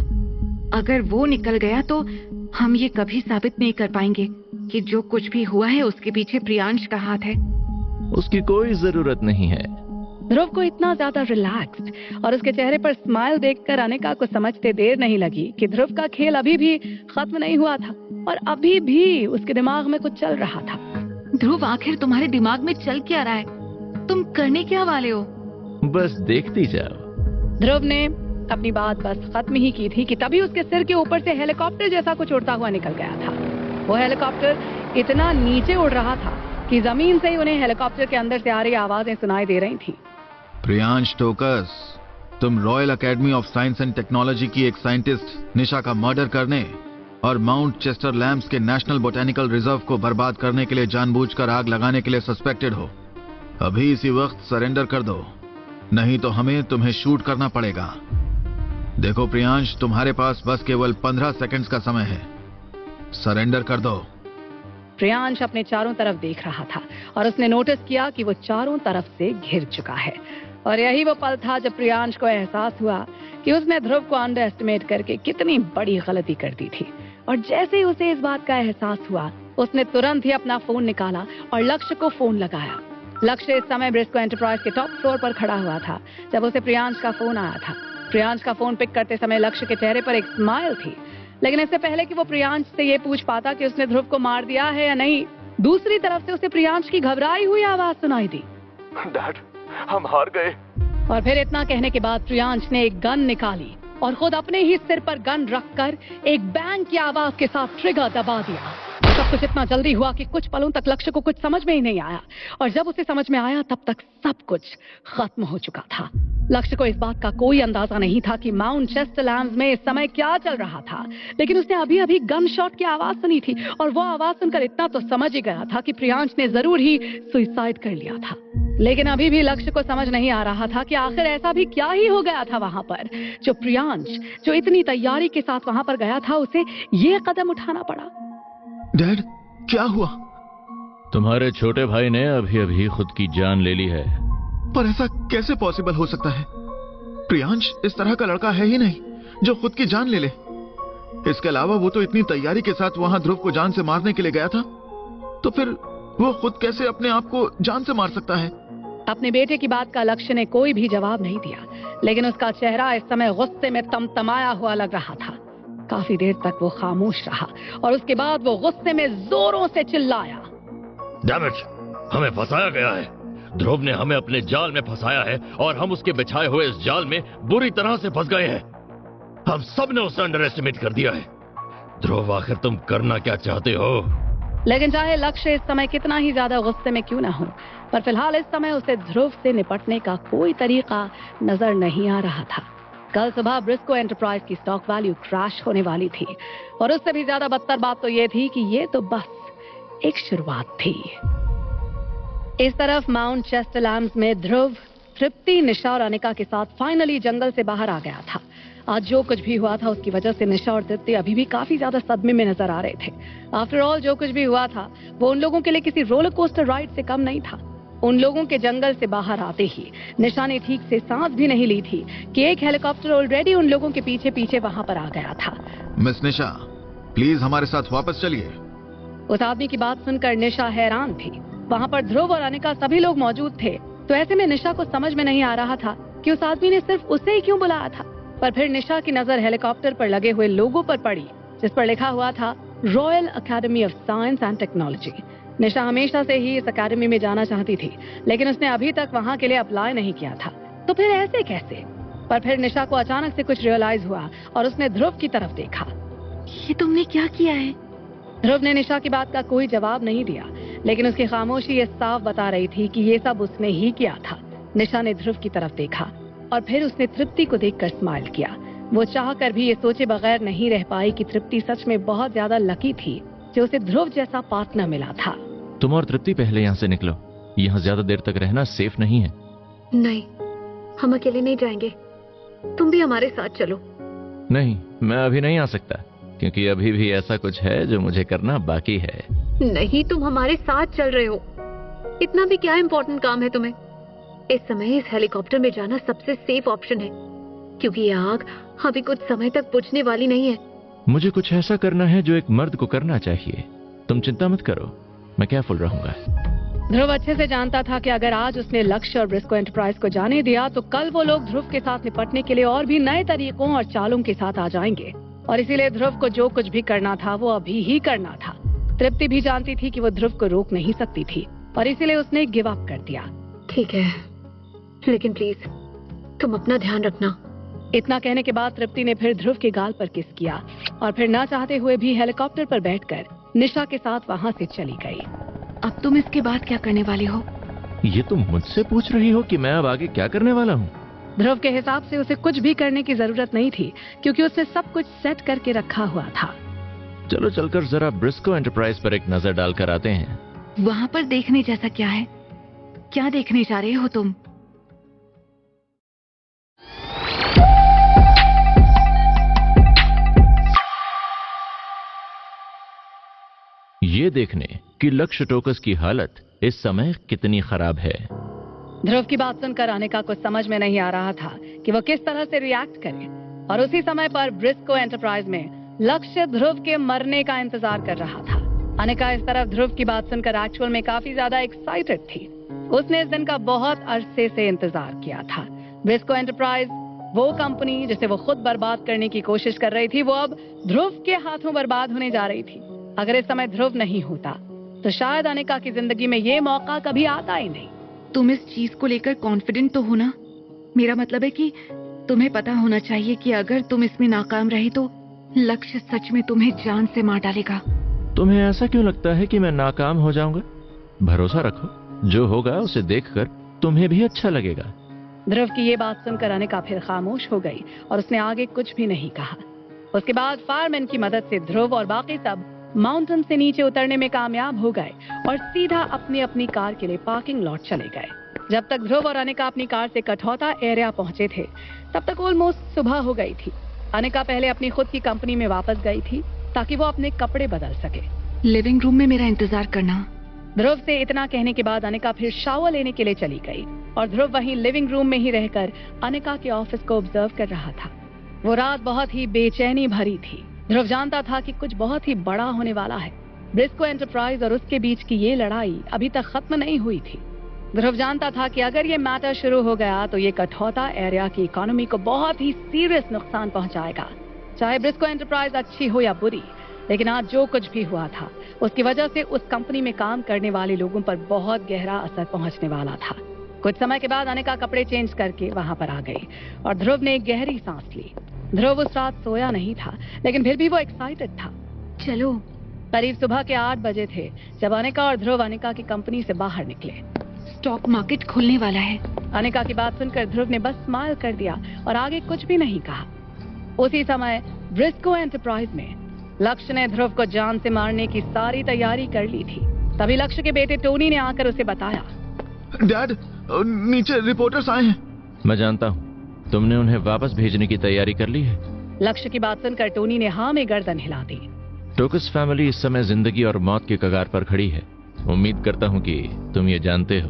अगर वो निकल गया तो हम ये कभी साबित नहीं कर पाएंगे कि जो कुछ भी हुआ है उसके पीछे प्रियांश का हाथ है। उसकी कोई जरूरत नहीं है। ध्रुव को इतना ज्यादा रिलैक्स्ड और उसके चेहरे पर स्माइल देखकर अनिका को समझते देर नहीं लगी कि ध्रुव का खेल अभी भी खत्म नहीं हुआ था, और अभी भी उसके दिमाग में कुछ चल रहा था। ध्रुव, आखिर तुम्हारे दिमाग में चल क्या रहा है? तुम करने क्या वाले हो? बस देखती जाओ। ध्रुव ने अपनी बात बस खत्म ही की थी कि तभी उसके सिर के ऊपर से हेलीकॉप्टर जैसा कुछ उड़ता हुआ निकल गया था। वो हेलीकॉप्टर इतना नीचे उड़ रहा था कि जमीन से ही उन्हें हेलीकॉप्टर के अंदर से आ रही आवाजें सुनाई दे रही थी। प्रियांश टोकस, तुम royal academy of science and technology की एक साइंटिस्ट निशा का मर्डर करने और माउंट चेस्टर लैम्प्स के नेशनल बोटेनिकल रिजर्व को बर्बाद करने के लिए जानबूझकर आग लगाने के लिए सस्पेक्टेड हो। अभी इसी वक्त सरेंडर कर दो, नहीं तो हमें तुम्हें शूट करना पड़ेगा। देखो प्रियांश, तुम्हारे पास बस केवल 15 सेकंड्स का समय है, सरेंडर कर दो। प्रियांश अपने चारों तरफ देख रहा था और उसने नोटिस किया कि वो चारों तरफ से घिर चुका है, और यही वो पल था जब प्रियांश को एहसास हुआ कि उसने ध्रुव को अंडर एस्टिमेट करके कितनी बड़ी गलती कर दी थी। और जैसे ही उसे इस बात का एहसास हुआ, उसने तुरंत ही अपना फोन निकाला और लक्ष्य को फोन लगाया। लक्ष्य इस समय ब्रिस्को एंटरप्राइज के टॉप फ्लोर पर खड़ा हुआ था जब उसे प्रियांश का फोन आया था। प्रियांश का फोन पिक करते समय लक्ष्य के चेहरे पर एक स्माइल थी, लेकिन इससे पहले कि वो प्रियांश से ये पूछ पाता कि उसने ध्रुव को मार दिया है या नहीं, दूसरी तरफ से उसे प्रियांश की घबराई हुई आवाज सुनाई दी। डैड, हम हार गए। और फिर इतना कहने के बाद प्रियांश ने एक गन निकाली और खुद अपने ही सिर पर गन रखकर एक बैंग की आवाज के साथ ट्रिगर दबा दिया। सब कुछ इतना जल्दी हुआ कि कुछ पलों तक लक्ष्य को कुछ समझ में ही नहीं आया, और जब उसे समझ में आया तब तक सब कुछ खत्म हो चुका था। लक्ष्य को इस बात का कोई अंदाजा नहीं था कि माउंट चेस्टर लैम्प्स में इस समय क्या चल रहा था, लेकिन उसने अभी अभी गन शॉट की आवाज सुनी थी, और वो आवाज सुनकर इतना तो समझ ही गया था कि प्रियांश ने जरूर ही सुसाइड कर लिया था। लेकिन अभी भी लक्ष्य को समझ नहीं आ रहा था कि आखिर ऐसा भी क्या ही हो गया था वहां पर, जो प्रियांश जो इतनी तैयारी के साथ वहां पर गया था, उसे ये कदम उठाना पड़ा। डैड, क्या हुआ? तुम्हारे छोटे भाई ने अभी अभी खुद की जान ले ली है। पर ऐसा कैसे पॉसिबल हो सकता है? प्रियांश इस तरह का लड़का है ही नहीं जो खुद की जान ले ले। इसके अलावा वो तो इतनी तैयारी के साथ वहां ध्रुव को जान से मारने के लिए गया था, तो फिर वो खुद कैसे अपने आप को जान से मार सकता है? अपने बेटे की बात का लक्ष्य ने कोई भी जवाब नहीं दिया, लेकिन उसका चेहरा इस समय गुस्से में तमतमाया हुआ लग रहा था। काफी देर तक वो खामोश रहा और उसके बाद वो गुस्से में जोरों से चिल्लाया। डैम इट, हमें फंसाया गया है। ध्रुव ने हमें अपने जाल में फंसाया है और हम उसके बिछाए हुए इस जाल में बुरी तरह से फंस गए हैं। हम सब ने उसे अंडर एस्टिमेट कर दिया है। ध्रुव, आखिर तुम करना क्या चाहते हो? लेकिन चाहे लक्ष्य इस समय कितना ही ज्यादा गुस्से में क्यों ना हो, पर फिलहाल इस समय उसे ध्रुव से निपटने का कोई तरीका नजर नहीं आ रहा था। कल सुबह ब्रिस्को एंटरप्राइज की स्टॉक वैल्यू क्रैश होने वाली थी, और उससे भी ज्यादा बदतर बात तो ये थी कि ये तो बस एक शुरुआत थी। इस तरफ माउंट चेस्टरलैम्स में ध्रुव, तृप्ति, निशा और अनिका के साथ फाइनली जंगल से बाहर आ गया था। आज जो कुछ भी हुआ था उसकी वजह से निशा और तृप्ति अभी भी काफी ज्यादा सदमे में नजर आ रहे थे। आफ्टर ऑल जो कुछ भी हुआ था वो उन लोगों के लिए किसी रोलर कोस्टर राइड से कम नहीं था। उन लोगों के जंगल से बाहर आते ही निशा ने ठीक से सांस भी नहीं ली थी कि एक हेलीकॉप्टर ऑलरेडी उन लोगों के पीछे पीछे वहां पर आ गया था। मिस निशा, प्लीज हमारे साथ वापस चलिए। उस आदमी की बात सुनकर निशा हैरान थी। वहां पर ध्रुव और अनिका सभी लोग मौजूद थे, तो ऐसे में निशा को समझ में नहीं आ रहा था कि उस आदमी ने सिर्फ उसे ही क्यों बुलाया था। पर फिर निशा की नजर हेलीकॉप्टर पर लगे हुए लोगों पर पड़ी जिस पर लिखा हुआ था royal academy of science and technology. Nisha हमेशा से ही इस अकेडमी में जाना चाहती थी, लेकिन उसने अभी तक वहां के लिए अप्लाई नहीं किया था। तो फिर ऐसे कैसे? पर फिर निशा को अचानक से कुछ रियलाइज हुआ और उसने ध्रुव की तरफ देखा। ये तुमने क्या किया है? ध्रुव ने निशा की बात का कोई जवाब नहीं दिया, लेकिन उसकी खामोशी ये साफ बता रही थी कि ये सब उसने ही किया था। निशा ने ध्रुव की तरफ देखा और फिर उसने तृप्ति को देखकर स्माइल किया। वो चाहकर भी ये सोचे बगैर नहीं रह पाई कि तृप्ति सच में बहुत ज्यादा लकी थी जो उसे ध्रुव जैसा पार्टनर मिला था। तुम और तृप्ति पहले यहाँ से निकलो, यहाँ ज्यादा देर तक रहना सेफ नहीं है। नहीं, हम अकेले नहीं जाएंगे, तुम भी हमारे साथ चलो। नहीं, मैं अभी नहीं आ सकता, क्योंकि अभी भी ऐसा कुछ है जो मुझे करना बाकी है। नहीं, तुम हमारे साथ चल रहे हो। इतना भी क्या इम्पोर्टेंट काम है तुम्हें? इस समय इस हेलीकॉप्टर में जाना सबसे सेफ ऑप्शन है, क्योंकि ये आग अभी कुछ समय तक बुझने वाली नहीं है। मुझे कुछ ऐसा करना है जो एक मर्द को करना चाहिए। तुम चिंता मत करो, मैं केयरफुल रहूंगा। ध्रुव अच्छे से जानता था कि अगर आज उसने लक्ष्य और ब्रिस्को एंटरप्राइज को जाने दिया तो कल वो लोग ध्रुव के साथ निपटने के लिए और भी नए तरीकों और चालों के साथ आ जाएंगे, और इसीलिए ध्रुव को जो कुछ भी करना था वो अभी ही करना था। तृप्ति भी जानती थी कि वो ध्रुव को रोक नहीं सकती थी और इसीलिए उसने गिव अप कर दिया। ठीक है, लेकिन प्लीज तुम अपना ध्यान रखना। इतना कहने के बाद तृप्ति ने फिर ध्रुव के गाल पर किस किया और फिर ना चाहते हुए भी हेलीकॉप्टर पर बैठकर निशा के साथ वहां से चली गई। अब तुम इसके बाद क्या करने वाली हो? ये तुम मुझसे पूछ रही हो कि मैं अब आगे क्या करने वाला हूँ? ध्रुव के हिसाब से उसे कुछ भी करने की जरूरत नहीं थी, क्योंकि उसने सब कुछ सेट करके रखा हुआ था। चलो चलकर जरा ब्रिस्को एंटरप्राइज पर एक नजर डालकर आते हैं। वहाँ पर देखने जैसा क्या है? क्या देखने जा रहे हो तुम? ये देखने कि लक्ष्य टोकस की हालत इस समय कितनी खराब है। ध्रुव की बात सुनकर अनिका को समझ में नहीं आ रहा था कि वो किस तरह से रिएक्ट करे, और उसी समय पर ब्रिस्को एंटरप्राइज में लक्ष्य ध्रुव के मरने का इंतजार कर रहा था। अनिका इस तरफ ध्रुव की बात सुनकर एक्चुअल में काफी ज्यादा एक्साइटेड थी। उसने इस दिन का बहुत अरसे से इंतजार किया था। ब्रिस्को एंटरप्राइज, वो कंपनी जिसे वो खुद बर्बाद करने की कोशिश कर रही थी, वो अब ध्रुव के हाथों बर्बाद होने जा रही थी। अगर इस समय ध्रुव नहीं होता तो शायद अनिका की जिंदगी में ये मौका कभी आता ही नहीं। तुम इस चीज को लेकर कॉन्फिडेंट तो हो ना? मेरा मतलब है कि तुम्हें पता होना चाहिए कि अगर तुम इसमें नाकाम रहे तो लक्ष्य सच में तुम्हें जान से मार डालेगा। तुम्हें ऐसा क्यों लगता है कि मैं नाकाम हो जाऊंगा? भरोसा रखो, जो होगा उसे देखकर तुम्हें भी अच्छा लगेगा। ध्रुव की ये बात सुनकर अनिका फिर खामोश हो गई और उसने आगे कुछ भी नहीं कहा। उसके बाद फायरमैन की मदद से ध्रुव और बाकी सब माउंटेन से नीचे उतरने में कामयाब हो गए और सीधा अपनी अपनी कार के लिए पार्किंग लॉट चले गए। जब तक ध्रुव और अनिका अपनी कार से कठौता एरिया पहुंचे थे तब तक ऑलमोस्ट सुबह हो गई थी। अनिका पहले अपनी खुद की कंपनी में वापस गई थी ताकि वो अपने कपड़े बदल सके। लिविंग रूम में मेरा इंतजार करना। ध्रुव से इतना कहने के बाद अनिका फिर शावर लेने के लिए चली गई और ध्रुव वहीं लिविंग रूम में ही रहकर अनिका के ऑफिस को ऑब्जर्व कर रहा था। वो रात बहुत ही बेचैनी भरी थी। ध्रुव जानता था कि कुछ बहुत ही बड़ा होने वाला है। ब्रिस्को एंटरप्राइज और उसके बीच की ये लड़ाई अभी तक खत्म नहीं हुई थी। ध्रुव जानता था कि अगर ये मैटर शुरू हो गया तो ये कठौता एरिया की इकोनॉमी को बहुत ही सीरियस नुकसान पहुंचाएगा, चाहे ब्रिस्को एंटरप्राइज अच्छी हो या बुरी। लेकिन आज जो कुछ भी हुआ था उसकी वजह से उस कंपनी में काम करने वाले लोगों पर बहुत गहरा असर पहुंचने वाला था। कुछ समय के बाद अनिका कपड़े चेंज करके वहां पर आ गई और ध्रुव ने एक गहरी सांस ली। ध्रुव उस रात सोया नहीं था, लेकिन फिर भी वो एक्साइटेड था। चलो। करीब सुबह के 8 बजे थे जब अनिका और ध्रुव अनिका की कंपनी से बाहर निकले। स्टॉक मार्केट खुलने वाला है। अनिका की बात सुनकर ध्रुव ने बस स्माइल कर दिया और आगे कुछ भी नहीं कहा। उसी समय ब्रिस्को एंटरप्राइज में लक्ष्य ने ध्रुव को जान से मारने की सारी तैयारी कर ली थी। तभी लक्ष्य के बेटे टोनी ने आकर उसे बताया डैड, नीचे रिपोर्टर्स आए हैं। मैं जानता हूँ, तुमने उन्हें वापस भेजने की तैयारी कर ली है। लक्ष्य की बात सुनकर टोनी ने हाँ में गर्दन हिला दी। टोकस फैमिली इस समय जिंदगी और मौत के कगार पर खड़ी है। उम्मीद करता हूँ कि तुम ये जानते हो।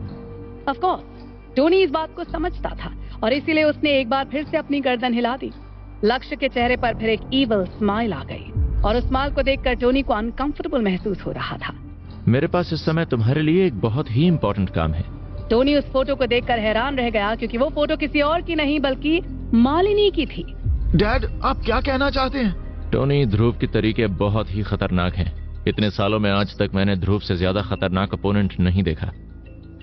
ऑफ कोर्स, टोनी इस बात को समझता था और इसीलिए उसने एक बार फिर से अपनी गर्दन हिला दी। लक्ष्य के चेहरे पर फिर एक ईवल स्माइल आ गई और उस स्माइल को देखकर टोनी को अनकंफर्टेबल महसूस हो रहा था। मेरे पास इस समय तुम्हारे लिए एक बहुत ही इंपॉर्टेंट काम है। टोनी उस फोटो को देखकर हैरान रह गया क्योंकि वो फोटो किसी और की नहीं बल्कि मालिनी की थी। डैड, आप क्या कहना चाहते हैं? टोनी, ध्रुव के तरीके बहुत ही खतरनाक हैं। इतने सालों में आज तक मैंने ध्रुव से ज्यादा खतरनाक अपोनेंट नहीं देखा।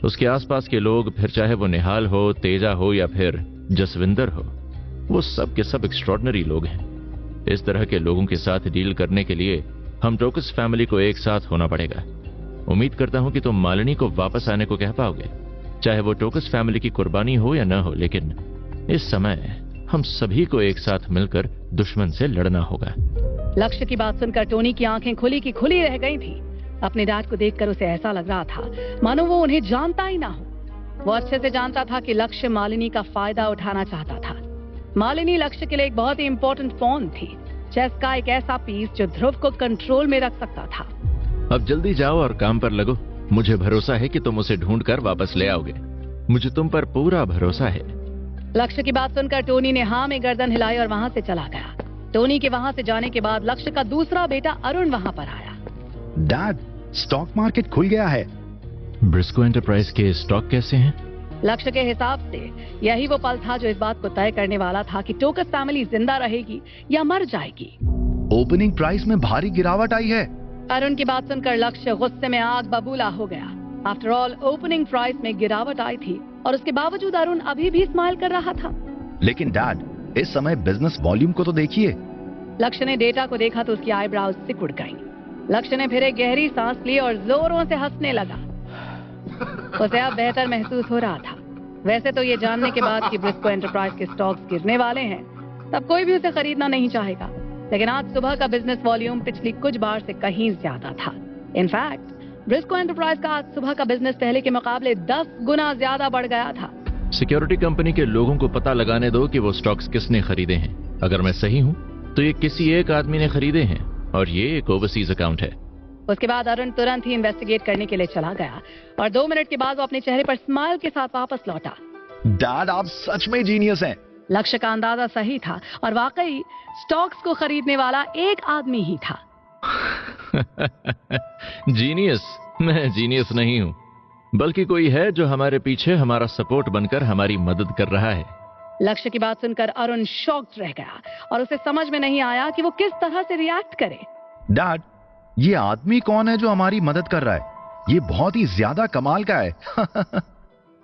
उसके आसपास के लोग, फिर चाहे वो निहाल हो, तेजा हो या फिर जसविंदर हो, वो सब के सब एक्स्ट्रॉर्डिनरी लोग हैं। इस तरह के लोगों के साथ डील करने के लिए हम टोकस फैमिली को एक साथ होना पड़ेगा। उम्मीद करता हूं कि तुम मालिनी को वापस आने को कह पाओगे, चाहे वो टोकस फैमिली की कुर्बानी हो या न हो। लेकिन इस समय हम सभी को एक साथ मिलकर दुश्मन से लड़ना होगा। लक्ष्य की बात सुनकर टोनी की आंखें खुली की खुली रह गई थी। अपने डैड को देखकर उसे ऐसा लग रहा था मानो वो उन्हें जानता ही ना हो। वो अच्छे से जानता था कि लक्ष्य मालिनी का फायदा उठाना चाहता था। मालिनी लक्ष्य के लिए एक बहुत ही इंपॉर्टेंट पॉन थी, चेस का एक ऐसा पीस जो ध्रुव को कंट्रोल में रख सकता था। अब जल्दी जाओ और काम पर लगो। मुझे भरोसा है कि तुम उसे ढूंढकर वापस ले आओगे। मुझे तुम पर पूरा भरोसा है। लक्ष्य की बात सुनकर टोनी ने हाँ में गर्दन हिलाई और वहां से चला गया। टोनी के वहां से जाने के बाद लक्ष्य का दूसरा बेटा अरुण वहां पर आया। डैड, स्टॉक मार्केट खुल गया है। ब्रिस्को एंटरप्राइज के स्टॉक कैसे हैं? लक्ष्य के हिसाब से यही वो पल था जो इस बात को तय करने वाला था कि टोकस फैमिली जिंदा रहेगी या मर जाएगी। ओपनिंग प्राइस में भारी गिरावट आई है। अरुण की बात सुनकर लक्ष्य गुस्से में आग बबूला हो गया। आफ्टर ऑल ओपनिंग प्राइस में गिरावट आई थी और उसके बावजूद अरुण अभी भी स्माइल कर रहा था। लेकिन डैड, इस समय बिजनेस वॉल्यूम को तो देखिए। लक्ष्य ने डेटा को देखा तो उसकी आईब्राउज सिकुड़ गईं। लक्ष्य ने फिर एक गहरी सांस ली और जोरों से हंसने लगा। उसे अब बेहतर महसूस हो रहा था। वैसे तो ये जानने के बाद कि ब्रिस्को एंटरप्राइज के स्टॉक्स गिरने वाले हैं, तब कोई भी उसे खरीदना नहीं चाहेगा। लेकिन आज सुबह का बिजनेस वॉल्यूम पिछली कुछ बार से कहीं ज्यादा था। इनफैक्ट ब्रिस्को एंटरप्राइज का आज सुबह का बिजनेस पहले के मुकाबले 10 गुना ज्यादा बढ़ गया था। सिक्योरिटी कंपनी के लोगों को पता लगाने दो कि वो स्टॉक्स किसने खरीदे हैं। अगर मैं सही हूँ तो ये किसी एक आदमी ने खरीदे हैं और ये एक ओवरसीज अकाउंट है। उसके बाद अरुण तुरंत ही इन्वेस्टिगेट करने के लिए चला गया और 2 मिनट के बाद वो अपने चेहरे पर स्माइल के साथ वापस लौटा। डैड, आप सच में जीनियस हैं। लक्ष्य का अंदाजा सही था और वाकई स्टॉक्स को खरीदने वाला एक आदमी ही था। जीनियस? मैं जीनियस नहीं हूँ, बल्कि कोई है जो हमारे पीछे हमारा सपोर्ट बनकर हमारी मदद कर रहा है। लक्ष्य की बात सुनकर अरुण शॉक्ड रह गया और उसे समझ में नहीं आया कि वो किस तरह से रिएक्ट करे। डैड, ये आदमी कौन है जो हमारी मदद कर रहा है? ये बहुत ही ज्यादा कमाल का है।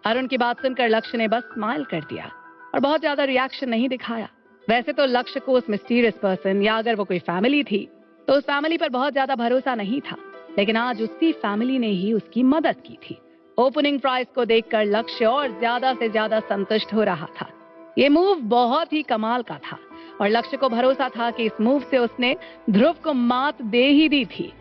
अरुण की बात सुनकर लक्ष्य ने बस स्माइल कर दिया और बहुत ज्यादा रिएक्शन नहीं दिखाया। वैसे तो लक्ष्य को उस मिस्टीरियस पर्सन या अगर वो कोई फैमिली थी तो उस फैमिली पर बहुत ज्यादा भरोसा नहीं था, लेकिन आज उसी फैमिली ने ही उसकी मदद की थी। ओपनिंग प्राइस को देखकर लक्ष्य और ज्यादा से ज्यादा संतुष्ट हो रहा था। ये मूव बहुत ही कमाल का था और लक्ष्य को भरोसा था कि इस मूव से उसने ध्रुव को मात दे ही दी थी।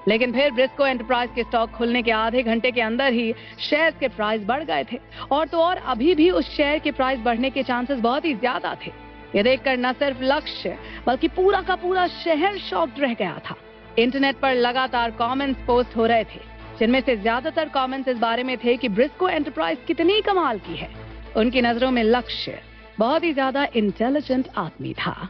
लेकिन फिर ब्रिस्को एंटरप्राइज के स्टॉक खुलने के आधे घंटे के अंदर ही शेयर्स के प्राइस बढ़ गए थे और तो और अभी भी उस शेयर के प्राइस बढ़ने के चांसेस बहुत ही ज्यादा थे। ये देखकर न सिर्फ लक्ष्य बल्कि पूरा का पूरा शहर शॉक्ड रह गया था। इंटरनेट पर लगातार कमेंट्स पोस्ट हो रहे थे, जिनमें से ज्यादातर कमेंट्स इस बारे में थे कि ब्रिस्को एंटरप्राइज कितनी कमाल की है। उनकी नजरों में लक्ष्य बहुत ही ज्यादा इंटेलिजेंट आदमी था।